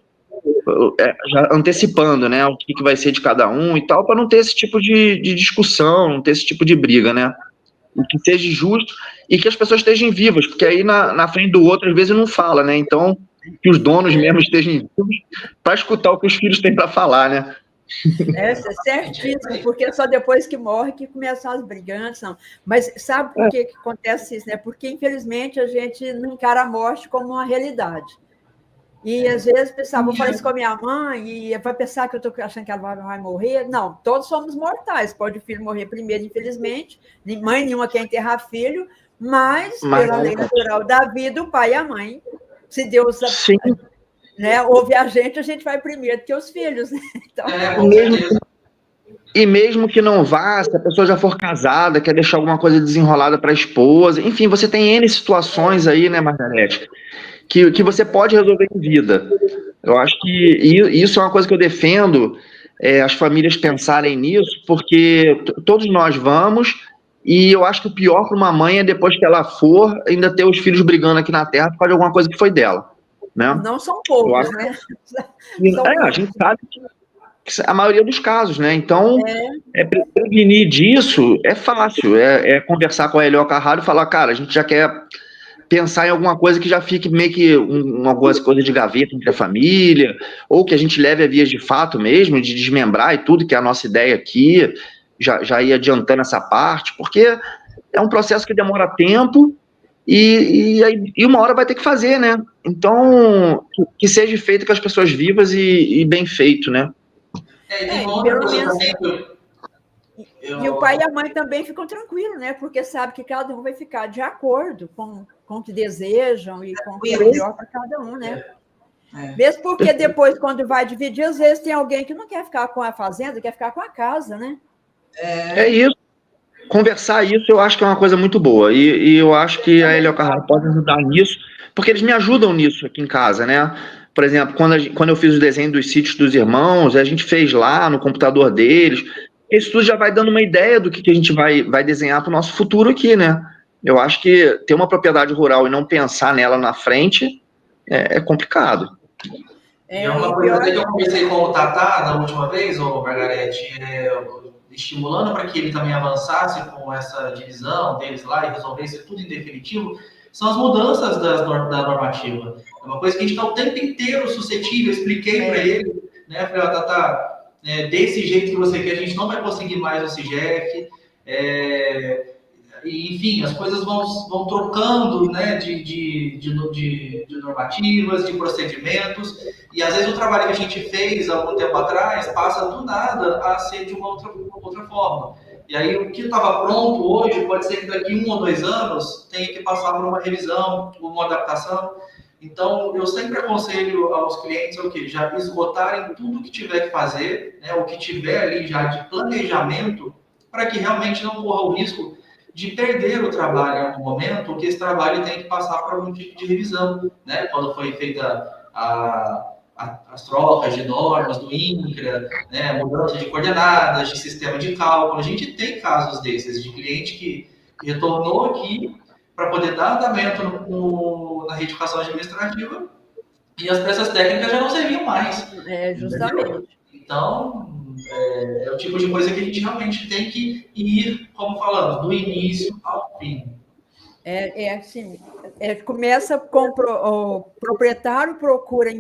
já antecipando, né, o que vai ser de cada um e tal, para não ter esse tipo de discussão, não ter esse tipo de briga, né, que seja justo e que as pessoas estejam vivas, porque aí na frente do outro às vezes não fala, né, então que os donos mesmo estejam vivos para escutar o que os filhos têm para falar, né. É certíssimo, porque só depois que morre que começam as brigantes, não. Mas sabe por que acontece isso, né? Porque, infelizmente, a gente não encara a morte como uma realidade. E, às vezes, pensava, vou falar isso com a minha mãe e vai pensar que eu estou achando que ela vai morrer. Não, todos somos mortais. Pode o filho morrer primeiro, infelizmente. Mãe nenhuma quer enterrar filho, mas pela lei natural da vida, o pai e a mãe, se Deus... Sim. Né, ouve a gente vai primeiro que os filhos. Né? Então, e mesmo que não vá, se a pessoa já for casada, quer deixar alguma coisa desenrolada para a esposa, enfim, você tem N situações aí, né, Margarete, que você pode resolver em vida. Eu acho que isso é uma coisa que eu defendo, as famílias pensarem nisso, porque todos nós vamos, e eu acho que o pior para uma mãe é depois que ela for, ainda ter os filhos brigando aqui na Terra por causa de alguma coisa que foi dela. Né? Não são poucos, né? A gente sabe que a maioria dos casos, né? Então, prevenir disso é fácil, conversar com a Hélio Carraro e falar, cara, a gente já quer pensar em alguma coisa que já fique meio que uma coisa de gaveta entre a família, ou que a gente leve a vias de fato mesmo, de desmembrar e tudo, que é a nossa ideia aqui, já ir adiantando essa parte, porque é um processo que demora tempo, e uma hora vai ter que fazer, né? Então, que seja feito com as pessoas vivas e bem feito, né? Pelo menos... E o pai e a mãe também ficam tranquilos, né? Porque sabe que cada um vai ficar de acordo com o que desejam e com o que é melhor para cada um, né? Mesmo porque depois, quando vai dividir, às vezes tem alguém que não quer ficar com a fazenda, quer ficar com a casa, né? É isso. Conversar isso eu acho que é uma coisa muito boa, e eu acho que a Hélio Carraro pode ajudar nisso, porque eles me ajudam nisso aqui em casa, né? Por exemplo, quando eu fiz o desenho dos sítios dos irmãos, a gente fez lá no computador deles, isso tudo já vai dando uma ideia do que a gente vai desenhar para o nosso futuro aqui, né? Eu acho que ter uma propriedade rural e não pensar nela na frente é complicado. É uma coisa que eu conversei com o Tatá na última vez, Margarete, estimulando para que ele também avançasse com essa divisão deles lá e resolvesse tudo em definitivo, são as mudanças da normativa. É uma coisa que a gente está o tempo inteiro suscetível, eu expliquei para ele, né, falei, Tatá, desse jeito que você quer, a gente não vai conseguir mais o CIGEF, enfim, as coisas vão trocando, né, de normativas, de procedimentos, e às vezes o trabalho que a gente fez há algum tempo atrás passa do nada a ser de uma outra forma. E aí o que estava pronto hoje pode ser que daqui 1 ou 2 anos tenha que passar por uma revisão, uma adaptação. Então, eu sempre aconselho aos clientes o quê? Já esgotarem tudo que tiver que fazer, né, o que tiver ali já de planejamento, para que realmente não corra o risco de perder o trabalho em algum momento, porque esse trabalho tem que passar por algum tipo de revisão, né? Quando foi feita as trocas de normas do INCRA, né, mudança de coordenadas, de sistema de cálculo. A gente tem casos desses, de cliente que retornou aqui para poder dar andamento na retificação administrativa e as peças técnicas já não serviam mais. Justamente. Entendeu? Então, é o tipo de coisa que a gente realmente tem que ir, como falamos, do início ao fim. Assim, começa com o proprietário procura a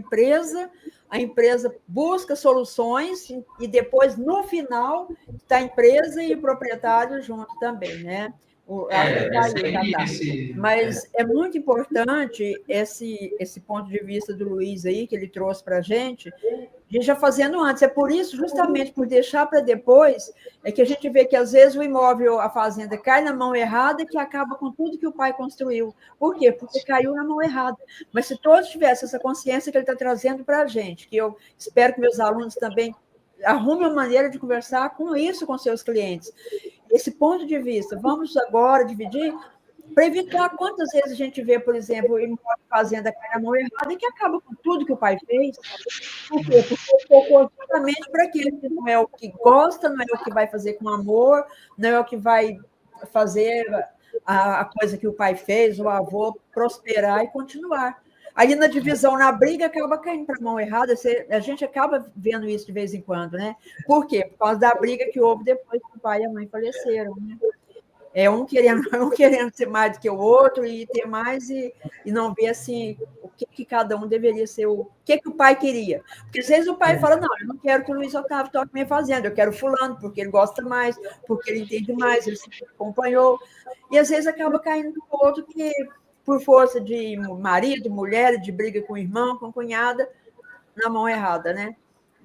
empresa busca soluções e depois, no final, está a empresa e o proprietário junto também, né? Mas é muito importante esse ponto de vista do Luiz aí, que ele trouxe para a gente já fazendo antes. É por isso, justamente por deixar para depois, é que a gente vê que, às vezes, o imóvel, a fazenda, cai na mão errada, que acaba com tudo que o pai construiu. Por quê? Porque caiu na mão errada. Mas se todos tivessem essa consciência que ele está trazendo para a gente, que eu espero que meus alunos também arrumem uma maneira de conversar com isso com seus clientes. Esse ponto de vista, vamos agora dividir para evitar quantas vezes a gente vê, por exemplo, o imóvel fazenda cair na mão errada e que acaba com tudo que o pai fez. Por quê? Porque focou justamente para aquele que não é o que gosta, não é o que vai fazer com amor, não é o que vai fazer a coisa que o pai fez, o avô prosperar e continuar. Aí na divisão, na briga, acaba caindo para a mão errada. A gente acaba vendo isso de vez em quando, né? Por quê? Por causa da briga que houve depois que o pai e a mãe faleceram, né? Um querendo ser mais do que o outro e ter mais e não ver assim o que cada um deveria ser, o que o pai queria. Porque às vezes o pai fala, não, eu não quero que o Luiz Otávio toque minha fazenda, eu quero fulano, porque ele gosta mais, porque ele entende mais, ele se acompanhou. E às vezes acaba caindo no outro que, por força de marido, mulher, de briga com o irmão, com a cunhada, na mão errada, né?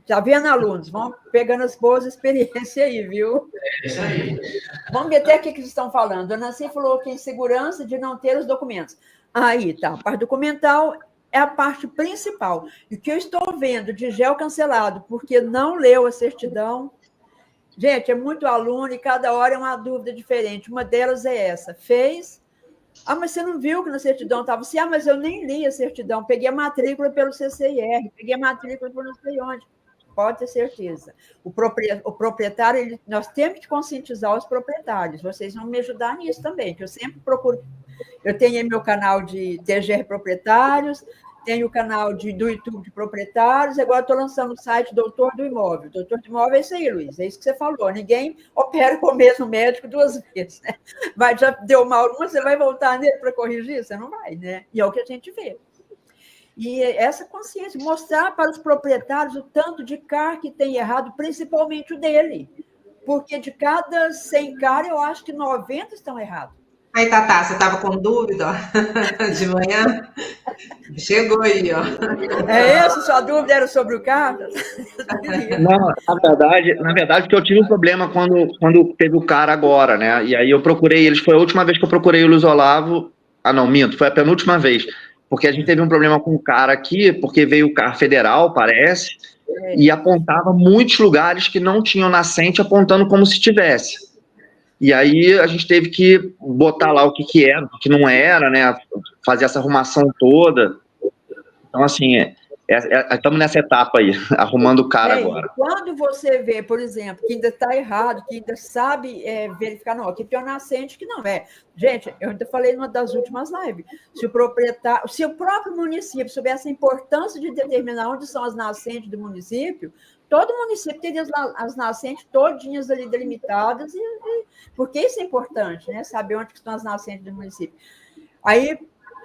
Tá vendo, alunos? Vão pegando as boas experiências aí, viu? É isso aí. Vamos ver até o que eles estão falando. A Nancy falou que a insegurança de não ter os documentos. Aí, tá. A parte documental é a parte principal. E o que eu estou vendo de gel cancelado, porque não leu a certidão. Gente, é muito aluno e cada hora é uma dúvida diferente. Uma delas é essa. Fez... mas você não viu que na certidão estava assim? Mas eu nem li a certidão. Peguei a matrícula pelo CCIR, peguei a matrícula por não sei onde. Pode ter certeza. O proprietário, nós temos que conscientizar os proprietários. Vocês vão me ajudar nisso também, que eu sempre procuro. Eu tenho meu canal de TGR Proprietários, tenho o canal do YouTube de proprietários, agora estou lançando o site Doutor do Imóvel. Doutor do Imóvel é isso aí, Luiz, é isso que você falou. Ninguém opera com o mesmo médico duas vezes, né? Já deu mal uma, você vai voltar nele para corrigir? Você não vai, né? E é o que a gente vê. E essa consciência, mostrar para os proprietários o tanto de CAR que tem errado, principalmente o dele. Porque de cada 100 CAR, eu acho que 90 estão errados. Aí, Tatá, você estava com dúvida ó, de manhã? Chegou aí, ó. É isso? Sua dúvida era sobre o CAR? Não, na verdade, porque eu tive um problema quando teve o CAR agora, né? E aí eu procurei eles, foi a última vez que eu procurei o Luiz Olavo. Não, minto, foi a penúltima vez. Porque a gente teve um problema com o CAR aqui, porque veio o CAR federal, parece, e apontava muitos lugares que não tinham nascente, apontando como se tivesse. E aí a gente teve que botar lá o que era, o que não era, né? Fazer essa arrumação toda. Então, assim, estamos nessa etapa aí, arrumando o CAR agora. Quando você vê, por exemplo, que ainda está errado, que ainda sabe verificar, não, aqui tem um nascente que não é. Gente, eu ainda falei numa das últimas lives, se o próprio município soubesse a importância de determinar onde são as nascentes do município, todo município teria as nascentes todinhas ali delimitadas, porque isso é importante, né? Saber onde estão as nascentes do município. Aí,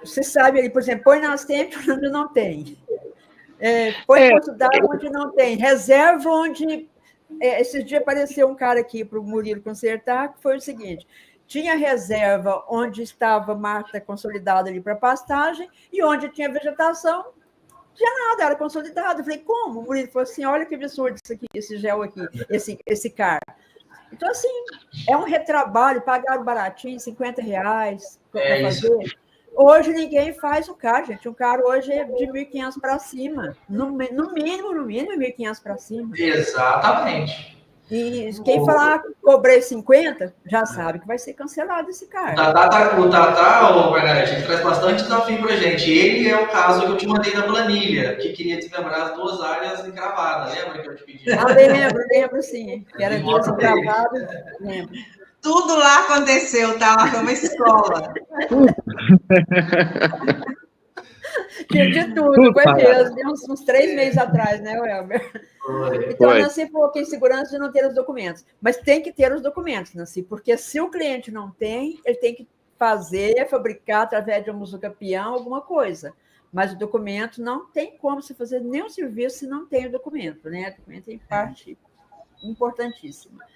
você sabe ali, por exemplo, põe nascente onde não tem. Põe posto d'água onde não tem. Reserva onde... esses dias apareceu um cara aqui para o Murilo consertar, que foi o seguinte, tinha reserva onde estava mata consolidada ali para pastagem e onde tinha vegetação, tinha nada, era consolidado. Eu falei, como? O Murilo falou assim, olha que absurdo isso aqui, esse gel aqui, esse CAR. Então, assim, é um retrabalho, pagaram baratinho, R$50 para fazer. hoje ninguém faz o CAR, gente. O CAR hoje é de 1.500 para cima. No mínimo, 1.500 para cima. Exatamente. E quem falar cobrei 50, já sabe que vai ser cancelado esse CAR. O Tatá, Margarete, ele traz bastante desafio para a gente. Ele é o caso que eu te mandei na planilha, que queria desmembrar as 2 áreas encravadas. Lembra que eu te pedi? Lembro sim. Que era 2 encravadas, lembro. Tudo lá aconteceu, tá? Lá foi uma escola. Tinha de tudo, foi mesmo. Uns 3 meses atrás, né, Welber? Então, a Nancy falou que insegurança de não ter os documentos. Mas tem que ter os documentos, Nancy, porque se o cliente não tem, ele tem que fabricar através de um musucapião alguma coisa. Mas o documento não tem como você fazer nenhum serviço se não tem o documento, né? O documento é parte importantíssima.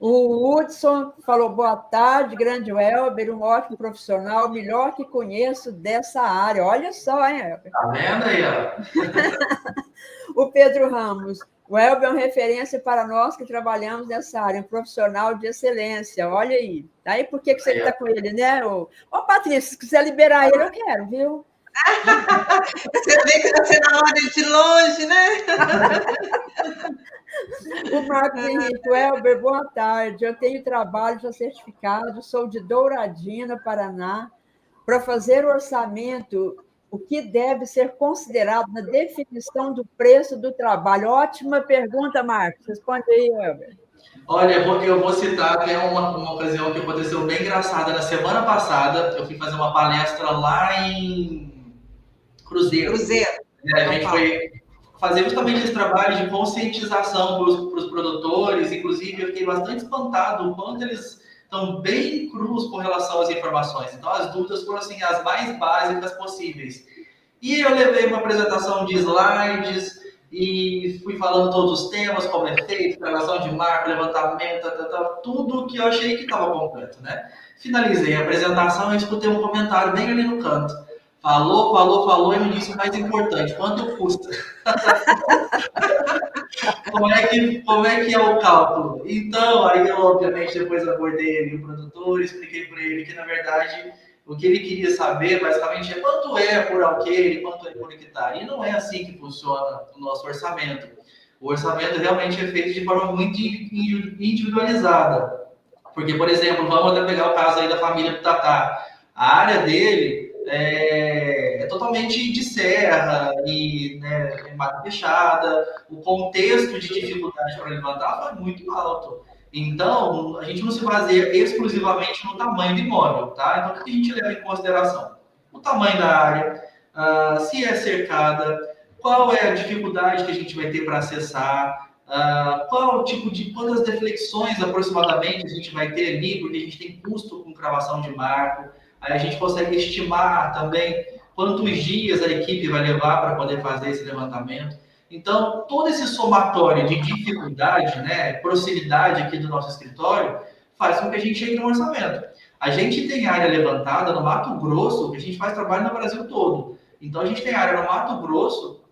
O Hudson falou, boa tarde, grande Welber, um ótimo profissional, o melhor que conheço dessa área. Olha só, hein, Welber? Tá vendo aí, ó? O Pedro Ramos, o Welber é uma referência para nós que trabalhamos nessa área, um profissional de excelência, olha aí. Aí por que você está com ele, né? Ô, Patrícia, se quiser liberar ele, eu quero, viu? Você vê que você namora de longe, né? O Marcos Henrique, Welber, boa tarde. Eu tenho trabalho já certificado, sou de Douradina, Paraná. Para fazer o orçamento, o que deve ser considerado na definição do preço do trabalho? Ótima pergunta, Marcos. Responde aí, Welber. Olha, eu vou citar até uma ocasião que aconteceu bem engraçada. Na semana passada, eu fui fazer uma palestra lá em Cruzeiro. A gente foi fazer justamente esse trabalho de conscientização para os produtores. Inclusive, eu fiquei bastante espantado o quanto eles estão bem crus com relação às informações. Então, as dúvidas foram assim, as mais básicas possíveis. E eu levei uma apresentação de slides e fui falando todos os temas, como é feito, gravação de marca, levantamento, tudo que eu achei que estava completo, né? Finalizei a apresentação e escutei um comentário bem ali no canto. Falou e me disse o mais importante, quanto custa? Como é que é o cálculo? Então, aí eu, obviamente, depois abordei ali o produtor, expliquei para ele que, na verdade, o que ele queria saber, basicamente, é quanto é por alqueire, quanto é por hectare. E não é assim que funciona o nosso orçamento. O orçamento realmente é feito de forma muito individualizada. Porque, por exemplo, vamos até pegar o caso aí da família do Tatá. A área dele é totalmente de serra e, né, mata fechada. O contexto de dificuldade para levantar foi muito alto. Então, a gente não se baseia exclusivamente no tamanho do imóvel, tá? Então, o que a gente leva em consideração? O tamanho da área, se é cercada, qual é a dificuldade que a gente vai ter para acessar, qual tipo de, quantas deflexões aproximadamente a gente vai ter ali, porque a gente tem custo com cravação de marco. Aí a gente consegue estimar também quantos dias a equipe vai levar para poder fazer esse levantamento. Então, todo esse somatório de dificuldade, né, proximidade aqui do nosso escritório, faz com que a gente chegue no orçamento. A gente tem área levantada no Mato Grosso, que a gente faz trabalho no Brasil todo. Então, a gente tem área no Mato Grosso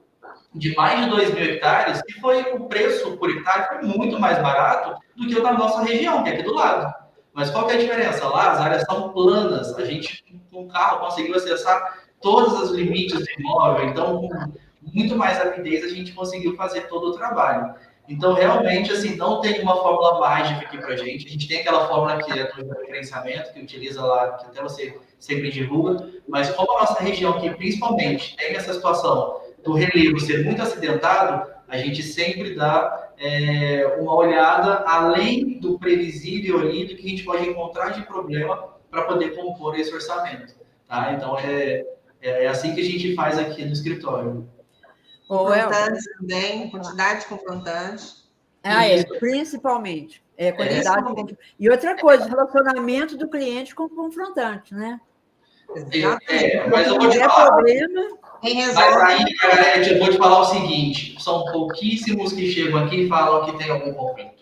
de mais de 2.000 hectares, e o preço por hectare foi muito mais barato do que o da nossa região, que é aqui do lado. Mas qual que é a diferença? Lá as áreas são planas, a gente com o carro conseguiu acessar todos os limites do imóvel, então com muito mais rapidez a gente conseguiu fazer todo o trabalho. Então realmente assim, não tem uma fórmula mágica aqui pra gente, a gente tem aquela fórmula que é do referenciamento, que utiliza lá, que até você sempre divulga, mas como a nossa região aqui principalmente tem essa situação do relevo ser muito acidentado, a gente sempre dá uma olhada além do previsível ali, do que a gente pode encontrar de problema para poder compor esse orçamento. Tá? Então, é assim que a gente faz aqui no escritório. Confrontantes também, quantidade de confrontantes. Principalmente. Quantidade. E outra coisa, o relacionamento do cliente com o confrontante, né? Mas eu vou te falar. Problema. Mas aí, Margarete, eu vou te falar o seguinte: são pouquíssimos que chegam aqui e falam que tem algum conflito.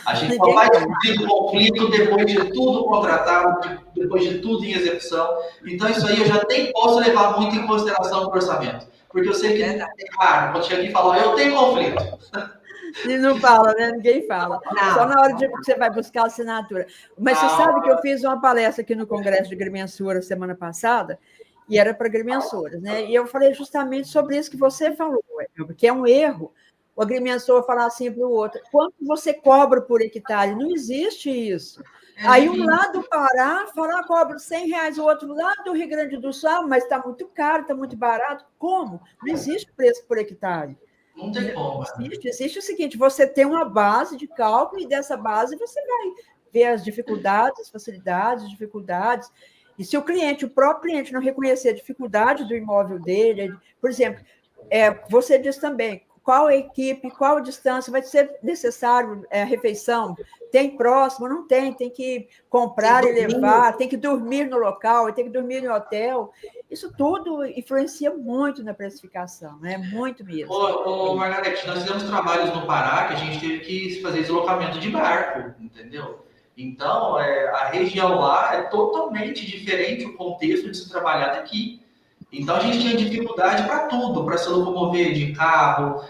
A gente só vai descobrir o conflito depois de tudo contratado, depois de tudo em execução. Então, isso aí eu já nem posso levar muito em consideração no orçamento. Porque eu sei que é raro, quando chega aqui e fala, eu tenho conflito. E não fala, né? Ninguém fala. Não. Só na hora de que você vai buscar a assinatura. Mas você sabe que eu fiz uma palestra aqui no Congresso de Agrimensura semana passada, e era para agrimensoras, né? E eu falei justamente sobre isso que você falou, que é um erro o agrimensor falar assim para o outro: quanto você cobra por hectare? Não existe isso. Aí um lá do Pará fala, cobra R$100, o outro lá do Rio Grande do Sul, mas está muito caro, está muito barato. Como? Não existe preço por hectare. Não tem como. Existe o seguinte: você tem uma base de cálculo e dessa base você vai ver as dificuldades, as facilidades, as dificuldades. E se o cliente, o próprio cliente, não reconhecer a dificuldade do imóvel dele, por exemplo, você diz também qual equipe, qual distância, vai ser necessário a refeição, tem próximo, não tem, tem que comprar e levar, tem que dormir no local, tem que dormir no hotel. Isso tudo influencia muito na precificação, né? Muito mesmo. Ô, Margarete, nós fizemos trabalhos no Pará que a gente teve que fazer deslocamento de barco, entendeu? Então, a região lá é totalmente diferente o contexto de se trabalhar daqui. Então, a gente tinha dificuldade para tudo, para se locomover de carro,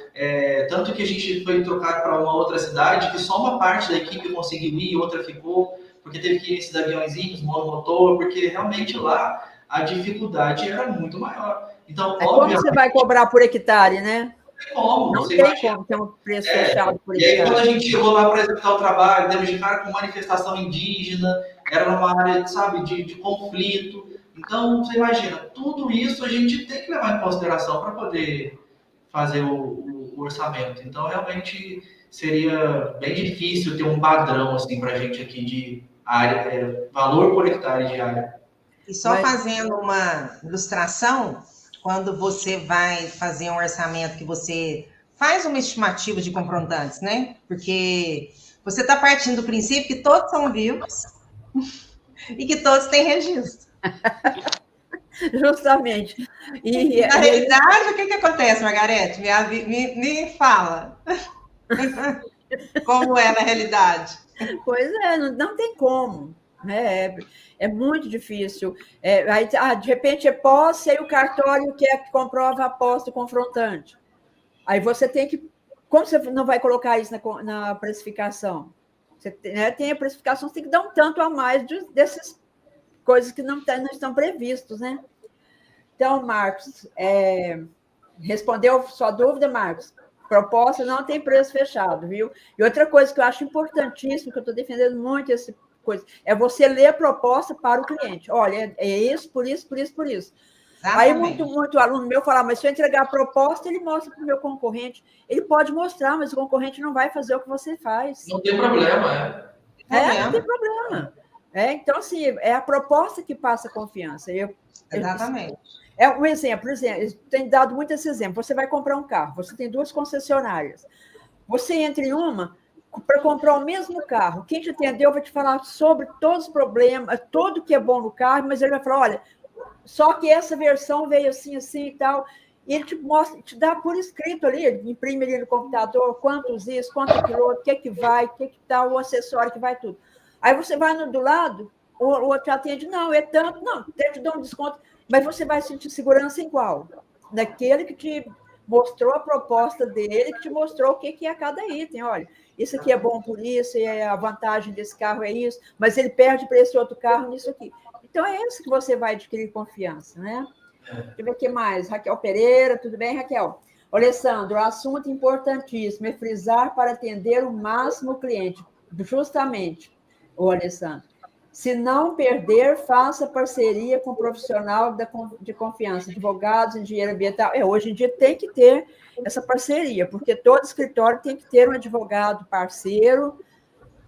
tanto que a gente foi trocar para uma outra cidade, que só uma parte da equipe conseguiu ir, outra ficou, porque teve que ir nesses aviãozinhos, monomotor, porque realmente lá a dificuldade era muito maior. Então, como você vai cobrar por hectare, né? Como? Não tem como ter um preço fechado por hectare. E aí, quando a gente chegou lá para executar o trabalho, demos de cara com manifestação indígena, era numa área, sabe, de conflito. Então, você imagina, tudo isso a gente tem que levar em consideração para poder fazer o orçamento. Então, realmente, seria bem difícil ter um padrão assim, para a gente aqui de área, valor por hectare de área. E só fazendo uma ilustração, quando você vai fazer um orçamento que você faz uma estimativa de confrontantes, né? Porque você está partindo do princípio que todos são vivos e que todos têm registro. Justamente. E, na realidade, o que acontece, Margarete? Me fala. Como é na realidade? Pois é, não tem como. É muito difícil. Aí, de repente é posse, aí o cartório quer que comprova a posse do confrontante. Aí você tem que... Como você não vai colocar isso na precificação? Você tem a precificação, você tem que dar um tanto a mais dessas coisas que não estão previstos, né? Então, Marcos, respondeu sua dúvida, Marcos? Proposta não tem preço fechado, viu? E outra coisa que eu acho importantíssima, que eu estou defendendo muito essa coisa, é você ler a proposta para o cliente. Olha, é isso, por isso, por isso, por isso. Exatamente. Aí muito aluno meu fala, mas se eu entregar a proposta, ele mostra para o meu concorrente. Ele pode mostrar, mas o concorrente não vai fazer o que você faz. Não tem problema, não tem problema. Então, assim, é a proposta que passa confiança. Exatamente. Um exemplo, tem dado muito esse exemplo. Você vai comprar um carro, você tem 2 concessionárias. Você entra em uma para comprar o mesmo carro. Quem te atendeu vai te falar sobre todos os problemas, tudo que é bom no carro, mas ele vai falar, olha, só que essa versão veio assim, assim e tal. E ele te mostra, te dá por escrito ali, imprime ali no computador quantos isso, quanto aquilo, o que vai, o que tá, o acessório que vai tudo. Aí você vai do lado, o outro atende, não, é tanto, não, te dou um desconto, mas você vai sentir segurança em qual? Naquele que te mostrou a proposta dele, que te mostrou o que é cada item. Olha, isso aqui é bom por isso, e a vantagem desse carro é isso, mas ele perde para esse outro carro nisso aqui. Então, é isso que você vai adquirir confiança, né? Deixa eu ver o que mais. Raquel Pereira, tudo bem, Raquel? Alessandro, assunto importantíssimo é frisar para atender o máximo o cliente. Justamente, Alessandro. Se não perder, faça parceria com um profissional de confiança, advogados, engenheiro ambiental. Hoje em dia tem que ter essa parceria, porque todo escritório tem que ter um advogado parceiro.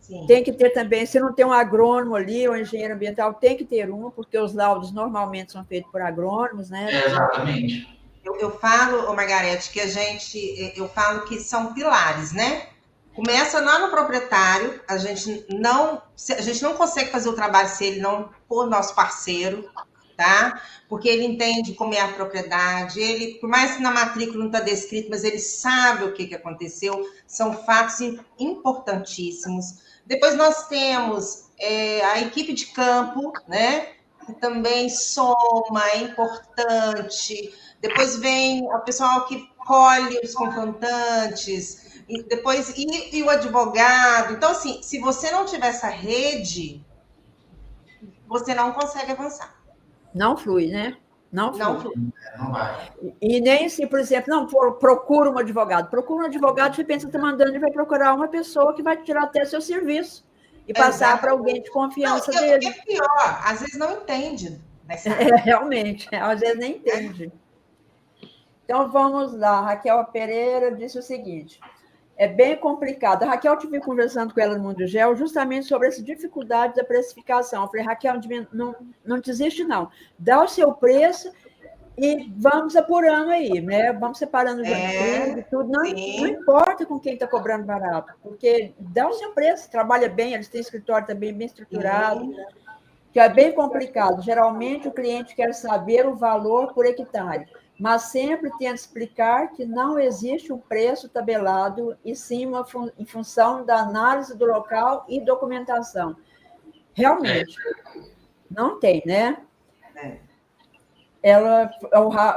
Sim. Tem que ter também, se não tem um agrônomo ali, ou um engenheiro ambiental, tem que ter um, porque os laudos normalmente são feitos por agrônomos, né? Exatamente. Eu falo, Margarete, eu falo que são pilares, né? Começa lá no proprietário, a gente não consegue fazer o trabalho se ele não for nosso parceiro, tá? Porque ele entende como é a propriedade, ele, por mais que na matrícula não está descrito, mas ele sabe o que aconteceu, são fatos importantíssimos. Depois nós temos a equipe de campo, né? Que também soma, é importante. Depois vem o pessoal que colhe os confrontantes. E depois, e o advogado. Então, assim, se você não tiver essa rede, você não consegue avançar. Não flui, né? Não flui. Não vai. E nem se, por exemplo, não, procura um advogado. Procura um advogado, você pensa que está mandando, ele vai procurar uma pessoa que vai tirar até seu serviço e passar para alguém de confiança dele. É pior, às vezes não entende. Realmente, às vezes nem entende. Então, vamos lá. Raquel Pereira disse o seguinte, é bem complicado. A Raquel, eu estive conversando com ela no Mundo Gel justamente sobre essa dificuldade da precificação. Eu falei, Raquel, não desiste, não. Dá o seu preço e vamos apurando aí, né? Vamos separando o e tudo. Não importa com quem está cobrando barato, porque dá o seu preço, trabalha bem, eles têm escritório também bem estruturado, que é bem complicado. Geralmente, o cliente quer saber o valor por hectare, mas sempre tenta explicar que não existe um preço tabelado, e sim em função da análise do local e documentação. Realmente, não tem, né?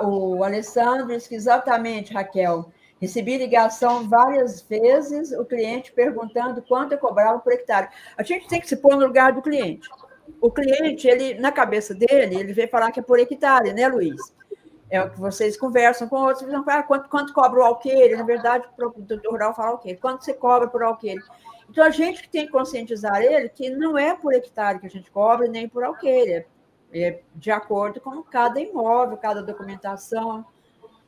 O Alessandro disse que exatamente, Raquel, recebi ligação várias vezes, o cliente perguntando quanto eu cobrava por hectare. A gente tem que se pôr no lugar do cliente. O cliente, ele, na cabeça dele, ele vem falar que é por hectare, né, Luiz? É o que vocês conversam com outros, vocês vão falar, quanto cobra o alqueire? Na verdade, o produtor rural fala alqueire. Quanto você cobra por alqueire? Então, a gente tem que conscientizar ele que não é por hectare que a gente cobra, nem por alqueire, é de acordo com cada imóvel, cada documentação.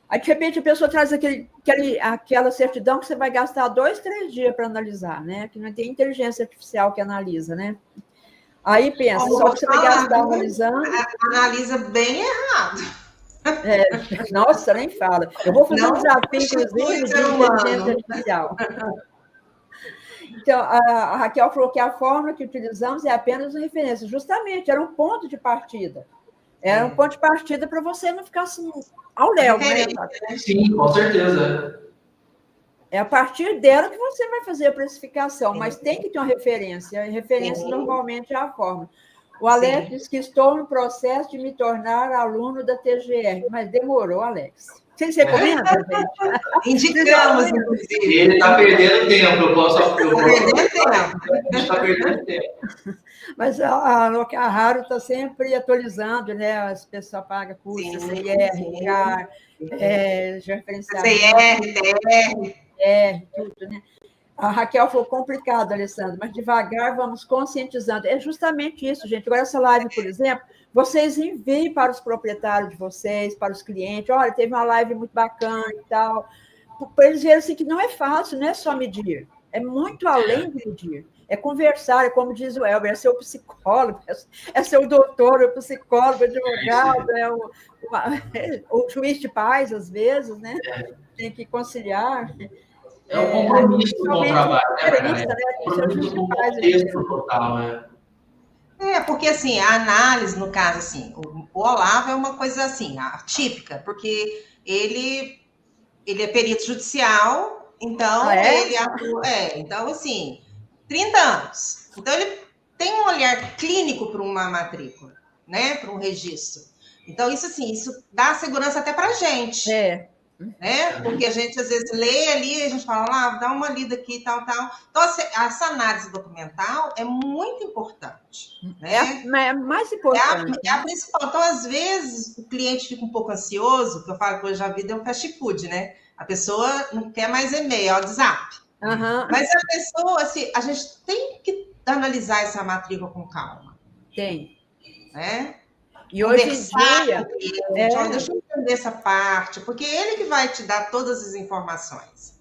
Aí, de repente, a pessoa traz aquela certidão que você vai gastar 2, 3 dias para analisar, né? Que não tem inteligência artificial que analisa, né? Aí pensa, só que você vai gastar analisando... Analisa bem errado. Nossa, nem fala. Eu vou fazer um desafio, inclusive, de inteligência artificial. Então, a Raquel falou que a fórmula que utilizamos é apenas uma referência. Justamente, era um ponto de partida. Era um ponto de partida para você não ficar assim, ao léu, né? Sim, com certeza. É a partir dela que você vai fazer a precificação, mas tem que ter uma referência. A referência normalmente é a fórmula. O Alex diz que estou no processo de me tornar aluno da TGR, mas demorou, Alex. Vocês recomendam, gente? Indicamos, inclusive. Ele está perdendo tempo, eu posso... Está perdendo tempo. Mas a Locarraro está sempre atualizando, né? As pessoas pagam curso, CIR, CAR, georreferenciamento. CR, tudo, né? A Raquel falou complicado, Alessandro, mas devagar vamos conscientizando. É justamente isso, gente. Agora, essa live, por exemplo, vocês enviem para os proprietários de vocês, para os clientes. Olha, teve uma live muito bacana e tal. Para eles verem assim, que não é fácil, não é só medir. É muito além de medir. É conversar, é como diz o Elber, é ser o psicólogo, é ser o doutor, o psicólogo, o advogado, o juiz de paz, às vezes, né? Tem que conciliar. É um compromisso com o trabalho, né? Compromisso com o contexto total, né? Porque assim, a análise, no caso, assim, o Olavo é uma coisa assim, atípica, porque ele é perito judicial, então ele atua, então assim, 30 anos. Então ele tem um olhar clínico para uma matrícula, né? Para um registro. Então, isso assim, isso dá segurança até para a gente. Né? Porque a gente às vezes lê ali, a gente fala, dá uma lida aqui, tal. Então, essa análise documental é muito importante. Né? É mais importante. É a principal. Então, às vezes, o cliente fica um pouco ansioso, que eu falo que hoje a vida é um fast food, né? A pessoa não quer mais e-mail, é o WhatsApp. Mas a pessoa, assim, a gente tem que analisar essa matrícula com calma. Tem. Né? E hoje em dia... Deixa eu entender essa parte, porque é ele que vai te dar todas as informações.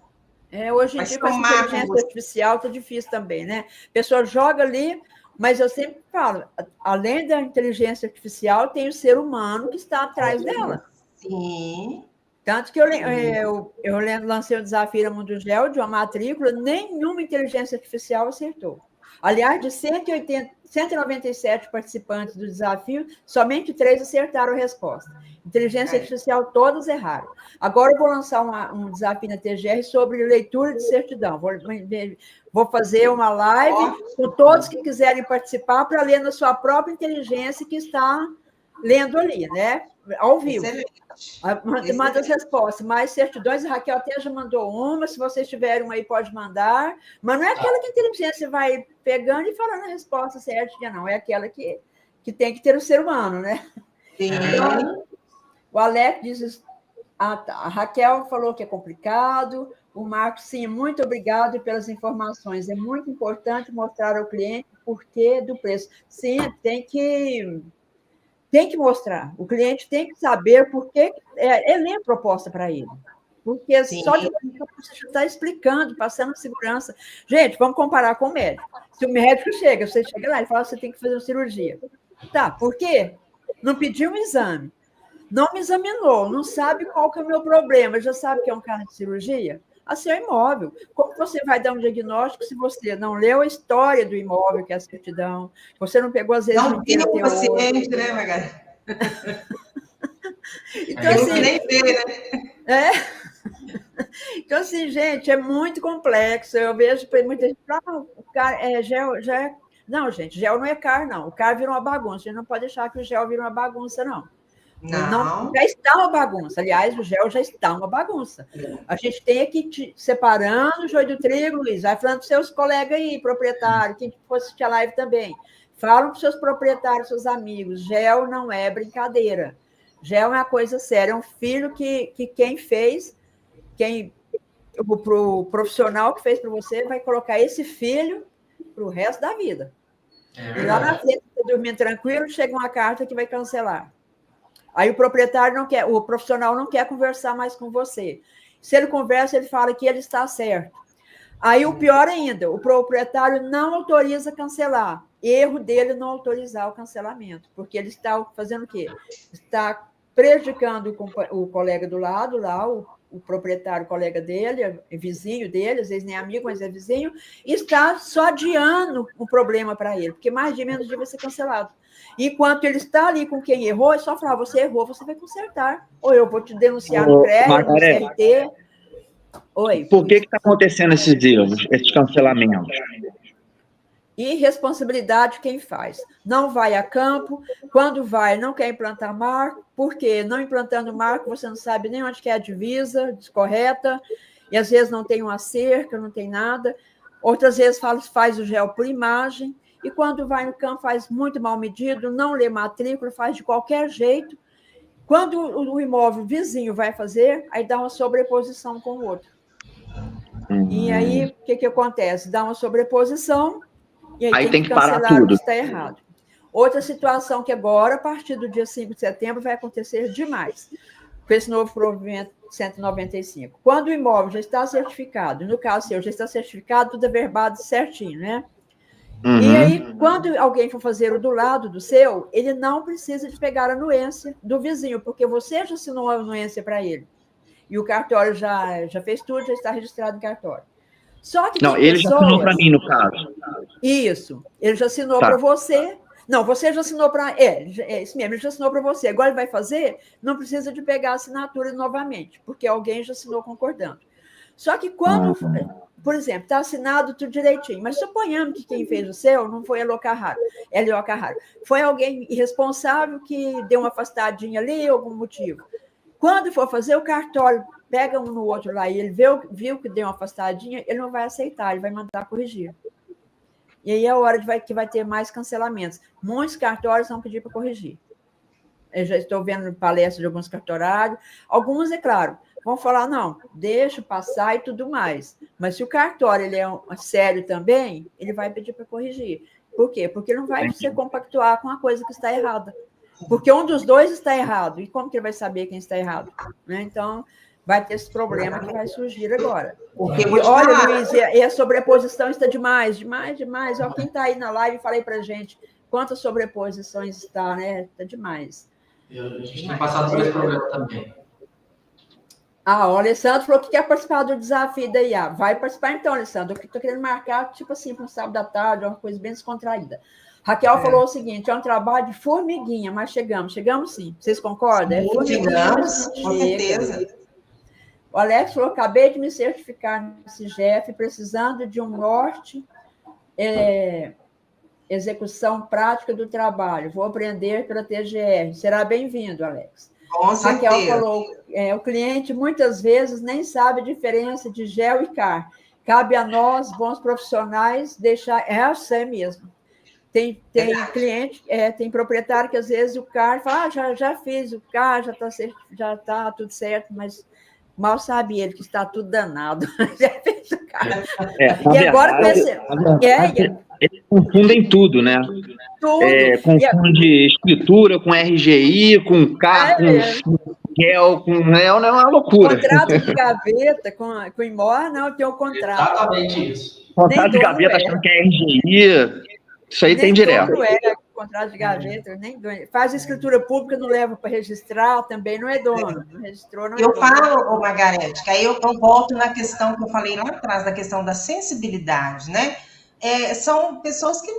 Hoje em dia, com a inteligência artificial, está difícil também, né? A pessoa joga ali, mas eu sempre falo, além da inteligência artificial, tem o ser humano que está atrás dela. Sim. Tanto que eu lancei um desafio no Mundo Gel de uma matrícula, nenhuma inteligência artificial acertou. Aliás, de 197 participantes do desafio, somente 3 acertaram a resposta. Inteligência artificial, todos erraram. Agora eu vou lançar um desafio na TGR sobre leitura de certidão. Vou fazer uma live com todos que quiserem participar para ler na sua própria inteligência que está lendo ali, né? Ao vivo. Excelente. Manda as respostas, mais certidões, a Raquel até já mandou uma, se vocês tiverem uma aí, pode mandar, mas não é aquela que a inteligência vai pegando e falando a resposta certinha, não, é aquela que tem que ter o ser humano, né? Sim. Então, o Alex diz, tá. A Raquel falou que é complicado, o Marcos, sim, muito obrigado pelas informações, é muito importante mostrar ao cliente o porquê do preço. Sim, tem que mostrar. O cliente tem que saber por que ler a proposta para ele. Porque Sim. só de você está explicando, passando segurança. Gente, vamos comparar com o médico. Se o médico chega, você chega lá e fala, você tem que fazer uma cirurgia. Tá, por quê? Não pediu um exame. Não me examinou, não sabe qual que é o meu problema, já sabe que é um cara de cirurgia? Assim, é imóvel. Como você vai dar um diagnóstico se você não leu a história do imóvel, que é a certidão, você não pegou, às vezes, não tem o paciente, né, Margarete? Então, assim, nem vê, né? Então, assim, gente, é muito complexo. Eu vejo muita gente falar, o cara gel. Não, gente, gel não é CAR, não. O CAR vira uma bagunça. A gente não pode deixar que o gel vire uma bagunça, não. Não, já está uma bagunça. Aliás, o gel já está uma bagunça. A gente tem que separando o joio do trigo, Luiz. Vai falando para os seus colegas aí, proprietários, quem for assistir a live também. Falam para os seus proprietários, seus amigos. Gel não é brincadeira. Gel é uma coisa séria. É um filho que quem fez, o profissional que fez para você, vai colocar esse filho para o resto da vida. E lá na frente, você dormindo tranquilo, chega uma carta que vai cancelar. Aí o proprietário não quer, o profissional não quer conversar mais com você. Se ele conversa, ele fala que ele está certo. Aí o pior ainda, o proprietário não autoriza cancelar. Erro dele não autorizar o cancelamento, porque ele está fazendo o quê? Está prejudicando o colega do lado, lá, o proprietário, colega dele, é vizinho dele, às vezes nem amigo, mas é vizinho, e está só adiando o problema para ele, porque mais de menos dia vai ser cancelado. Enquanto ele está ali com quem errou, é só falar, você errou, você vai consertar. Ou eu vou te denunciar no CREA, no CRT. Oi. Por que está acontecendo esses erros, esses cancelamentos? Irresponsabilidade quem faz. Não vai a campo, quando vai, não quer implantar marco, porque não implantando marco, você não sabe nem onde que é a divisa, descorreta, e às vezes não tem uma cerca, não tem nada. Outras vezes faz o gel por imagem, e quando vai no campo faz muito mal medido, não lê matrícula, faz de qualquer jeito. Quando o imóvel vizinho vai fazer, aí dá uma sobreposição com o outro. E aí, o que acontece? Dá uma sobreposição, e aí tem que parar tudo. Está errado. Outra situação que agora, a partir do dia 5 de setembro, vai acontecer demais, com esse novo provimento 195. Quando o imóvel já está certificado, no caso seu, já está certificado, tudo é verbado certinho, né? E aí, quando alguém for fazer o do lado do seu, ele não precisa de pegar a anuência do vizinho, porque você já assinou a anuência para ele. E o cartório já fez tudo, já está registrado no cartório. Só que não, ele já assinou para mim, no caso. Isso, ele já assinou para você. Não, você já assinou para... É isso mesmo, ele já assinou para você. Agora ele vai fazer, não precisa de pegar a assinatura novamente, porque alguém já assinou concordando. Só que quando... Por exemplo, está assinado tudo direitinho, mas suponhamos que quem fez o seu não foi a L.O. Carraro. Foi alguém irresponsável que deu uma afastadinha ali, algum motivo. Quando for fazer, o cartório pega um no outro lá e ele viu que deu uma afastadinha, ele não vai aceitar, ele vai mandar corrigir. E aí é a hora que vai ter mais cancelamentos. Muitos cartórios vão pedir para corrigir. Eu já estou vendo palestras de alguns cartorários. Alguns, é claro, vão falar, não, deixa passar e tudo mais. Mas se o cartório ele é sério também, ele vai pedir para corrigir. Por quê? Porque ele não vai se compactuar com a coisa que está errada. Porque um dos dois está errado. E como que ele vai saber quem está errado? Né? Então, vai ter esse problema que vai surgir agora. E, olha, Luiz, e a sobreposição está demais. Ó, quem está aí na live, falei para a gente quantas sobreposições está, né? Está demais. A gente tem passado por esse problema também. O Alessandro falou que quer participar do desafio da IA. Vai participar então, Alessandro. Eu estou querendo marcar, tipo assim, para um sábado à tarde, uma coisa bem descontraída. Raquel falou o seguinte, é um trabalho de formiguinha, mas chegamos sim. Vocês concordam? É formiguinha, com certeza. O Alex falou, acabei de me certificar nesse GF, precisando de um norte execução prática do trabalho. Vou aprender pela TGR. Será bem-vindo, Alex. Com certeza. Raquel falou, o cliente muitas vezes nem sabe a diferença de gel e CAR. Cabe a nós, bons profissionais, deixar... É assim mesmo. Tem cliente, tem proprietário que às vezes o CAR fala, já fiz o CAR, já tá tudo certo, mas mal sabe ele que está tudo danado. Já fez o CAR. E agora eles confundem tudo, né? Tudo. Confunde escritura com RGI, com CAR, com GEL, é uma loucura. Contrato de gaveta com IMOR, não, tem o contrato. Exatamente isso. Contrato de gaveta achando que é RGI, isso aí tem direto. Contrato de gaveta, nem dono. Faz escritura pública, não leva para registrar, também não é dono. Não registrou, não é dono. Eu falo, Margarete, que aí eu volto na questão que eu falei lá atrás, da questão da sensibilidade, né? São pessoas que,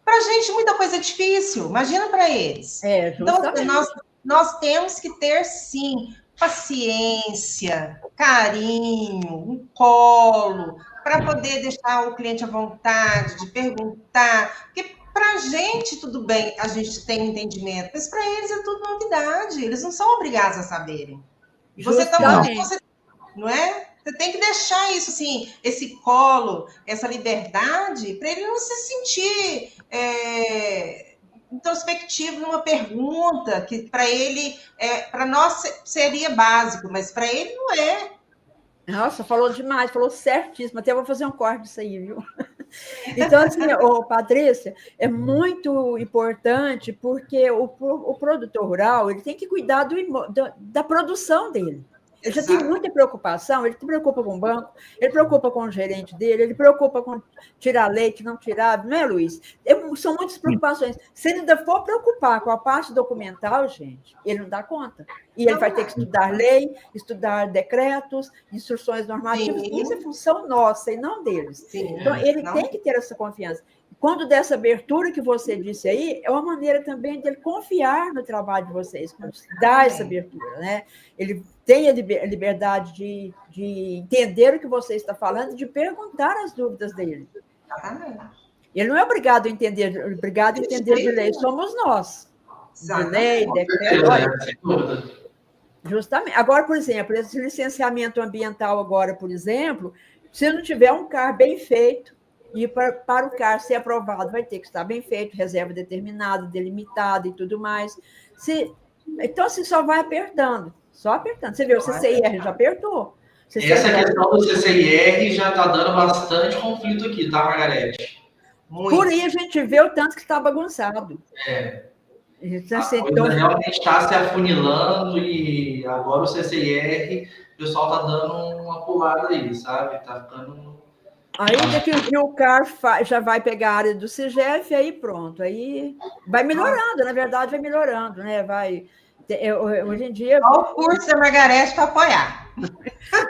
para a gente, muita coisa é difícil, imagina para eles. Então, nós temos que ter, sim, paciência, carinho, um colo, para poder deixar o cliente à vontade de perguntar, porque para a gente, tudo bem, a gente tem entendimento, mas para eles é tudo novidade, eles não são obrigados a saberem. E você também, não é? Você tem que deixar isso, assim, esse colo, essa liberdade, para ele não se sentir introspectivo numa pergunta que para ele, para nós seria básico, mas para ele não é. Nossa, falou demais, falou certíssimo. Até vou fazer um corte disso aí, viu? Então, assim, Patrícia, é muito importante porque o produtor rural ele tem que cuidar da produção dele. Ele já tem muita preocupação, ele se preocupa com o banco, ele preocupa com o gerente dele, ele preocupa com tirar leite, não tirar, não é, Luiz? São muitas preocupações. Se ele ainda for preocupar com a parte documental, gente, ele não dá conta. E ele vai ter que estudar lei, estudar decretos, instruções normativas, isso é função nossa e não deles. Sim, então, ele tem que ter essa confiança. Quando dessa abertura que você disse aí, é uma maneira também dele confiar no trabalho de vocês, quando dá essa abertura, né? Ele tem a liberdade de entender o que você está falando, de perguntar as dúvidas dele. Ele não é obrigado a entender de lei, somos nós. De lei, decreto. Justamente. Agora, por exemplo, esse licenciamento ambiental agora, por exemplo, se não tiver um CAR bem feito, e para o CAR ser aprovado, vai ter que estar bem feito, reserva determinada, delimitada e tudo mais. Então, assim, só vai apertando, só apertando. Você vê, o CCIR já apertou. Essa questão do CCIR já está dando bastante conflito aqui, tá, Margarete? Muito. Por aí a gente vê o tanto que está bagunçado. A coisa realmente está se afunilando e agora o CCIR, o pessoal está dando uma pulada aí, sabe? Está ficando... Aí daqui o CAR já vai pegar a área do CIGEF, aí pronto. Aí vai melhorando, na verdade, vai melhorando, né? Hoje em dia... Olha o curso da Margarete para apoiar.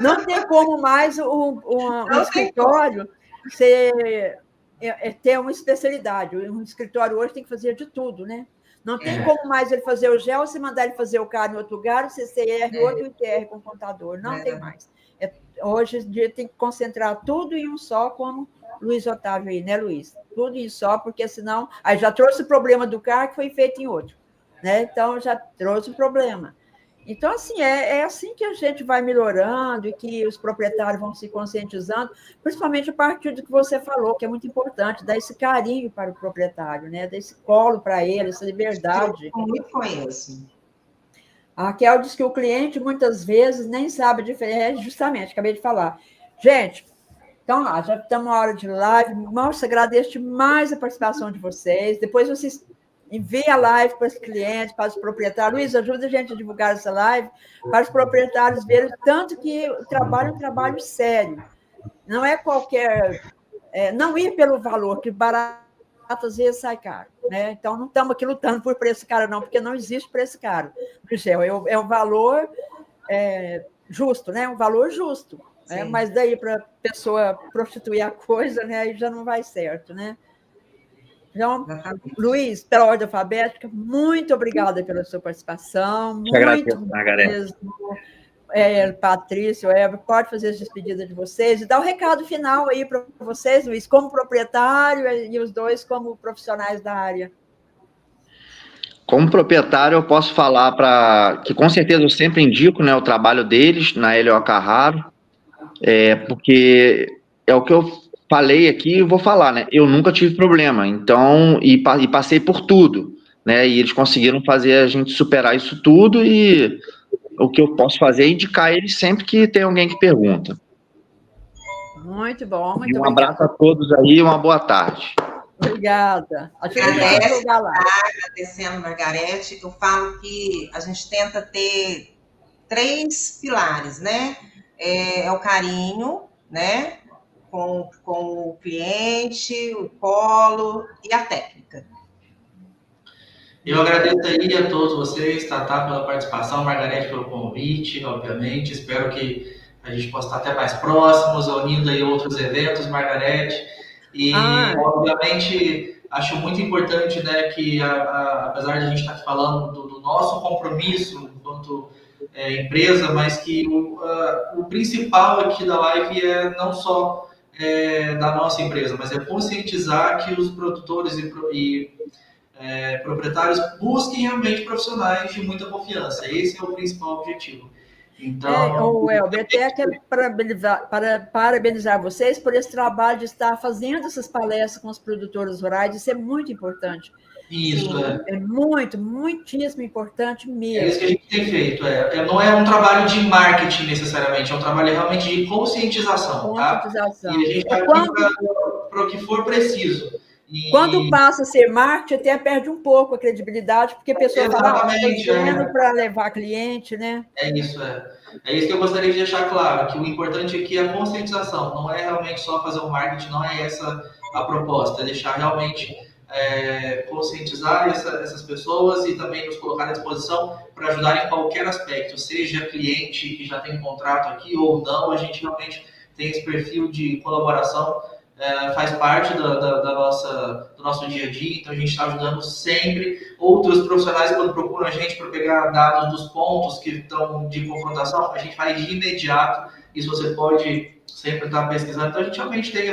Não tem como mais um escritório ter uma especialidade. Um escritório hoje tem que fazer de tudo, né? Não tem como mais ele fazer o GEL, se mandar ele fazer o CAR em outro lugar, o CCR em outro, o ITR com o contador. Não tem mais. Hoje em dia tem que concentrar tudo em um só, como Luiz Otávio aí, né, Luiz? Tudo em só, porque senão... Aí já trouxe o problema do CAR, que foi feito em outro, né? Então, já trouxe o problema. Então, assim, é assim que a gente vai melhorando e que os proprietários vão se conscientizando, principalmente a partir do que você falou, que é muito importante, dar esse carinho para o proprietário, né? Dar esse colo para ele, essa liberdade. Eu muito conheço. A Raquel diz que o cliente, muitas vezes, nem sabe a diferença. Justamente, acabei de falar. Gente, então lá, já estamos na hora de live. Nossa, agradeço demais a participação de vocês. Depois vocês enviem a live para os clientes, para os proprietários. Luiz, ajuda a gente a divulgar essa live, para os proprietários verem tanto que o trabalho é um trabalho sério. Não é qualquer... não ir pelo valor, que barato às vezes sai caro, né? Então, não estamos aqui lutando por preço caro, não, porque não existe preço caro. Michel, é um valor justo, né? Um valor justo. Né? Mas daí para a pessoa prostituir a coisa, né? Aí já não vai certo, né? Então, Luiz, pela ordem alfabética, muito obrigada pela sua participação. Muito agradeço, Margarete. Patrícia, Elber, pode fazer as despedidas de vocês e dar o recado final aí para vocês, Luiz, como proprietário e os dois como profissionais da área. Como proprietário, eu posso falar que com certeza eu sempre indico, né, o trabalho deles na Hélio Carraro, porque é o que eu falei aqui e vou falar, né? Eu nunca tive problema, então, e passei por tudo, né? E eles conseguiram fazer a gente superar isso tudo e o que eu posso fazer é indicar eles sempre que tem alguém que pergunta. Muito bom, muito obrigado. Abraço a todos aí e uma boa tarde. Obrigada. Agradecendo, Margarete, eu falo que a gente tenta ter 3 pilares, né? É o carinho, né? Com o cliente, o polo e a técnica. Eu agradeço aí a todos vocês, Tatá, pela participação, Margarete pelo convite, obviamente. Espero que a gente possa estar até mais próximos, unindo aí outros eventos, Margarete. E, obviamente, acho muito importante, né, que apesar de a gente estar falando do nosso compromisso enquanto empresa, mas que o principal aqui da live é não só da nossa empresa, mas é conscientizar que os produtores e proprietários busquem realmente profissionais de muita confiança. Esse é o principal objetivo. Então, Elber, até quero parabenizar vocês por esse trabalho de estar fazendo essas palestras com os produtores rurais, isso é muito importante. Isso, é muitíssimo importante mesmo. É isso que a gente tem feito. Não é um trabalho de marketing necessariamente, é um trabalho realmente de conscientização. Tá? E a gente está aqui para o que for preciso. Quando passa a ser marketing, até perde um pouco a credibilidade, porque a pessoa está fazendo para levar cliente, né? É isso que eu gostaria de deixar claro, que o importante aqui é a conscientização, não é realmente só fazer o marketing, não é essa a proposta, é deixar realmente conscientizar essas pessoas e também nos colocar à disposição para ajudar em qualquer aspecto, seja cliente que já tem um contrato aqui ou não, a gente realmente tem esse perfil de colaboração. Faz parte do nosso dia a dia, então a gente está ajudando sempre. Outros profissionais, quando procuram a gente para pegar dados dos pontos que estão de confrontação, a gente faz de imediato. Isso você pode sempre estar pesquisando. Então a gente realmente tem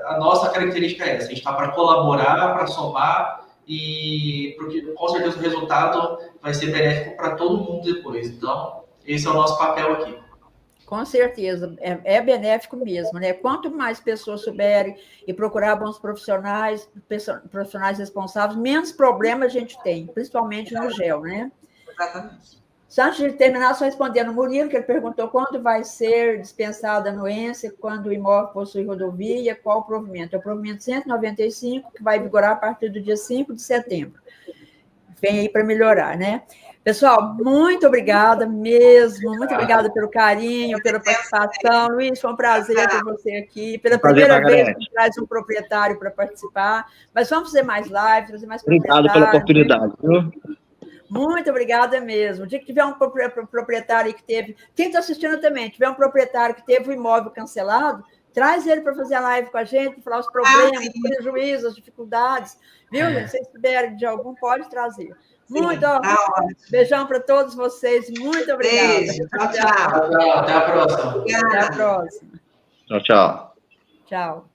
a nossa característica é essa: a gente está para colaborar, para somar, e porque com certeza o resultado vai ser benéfico para todo mundo depois. Então, esse é o nosso papel aqui. Com certeza, é benéfico mesmo, né? Quanto mais pessoas souberem e procurar bons profissionais responsáveis, menos problemas a gente tem, principalmente no gel, né? Exatamente. Só antes de terminar, só respondendo o Murilo, que ele perguntou quando vai ser dispensada a anuência, quando o imóvel possui rodovia, qual o provimento? É o provimento 195, que vai vigorar a partir do dia 5 de setembro. Vem aí para melhorar, né? Pessoal, muito obrigada mesmo, muito obrigada pelo carinho, pela participação. Luiz, foi um prazer ter você aqui. Pela primeira vez que traz um proprietário para participar, mas vamos fazer mais lives, fazer mais proprietários. Obrigado pela oportunidade. Muito obrigada mesmo. O dia que tiver um proprietário que teve, quem está assistindo também, tiver um proprietário que teve o imóvel cancelado, traz ele para fazer a live com a gente, falar os problemas, os prejuízos, as dificuldades. Viu, gente? Se vocês tiverem de algum, pode trazer. Muito beijão para todos vocês. Muito obrigada. Beijo. Tchau. Até a próxima. Até a próxima. Tchau. Tchau.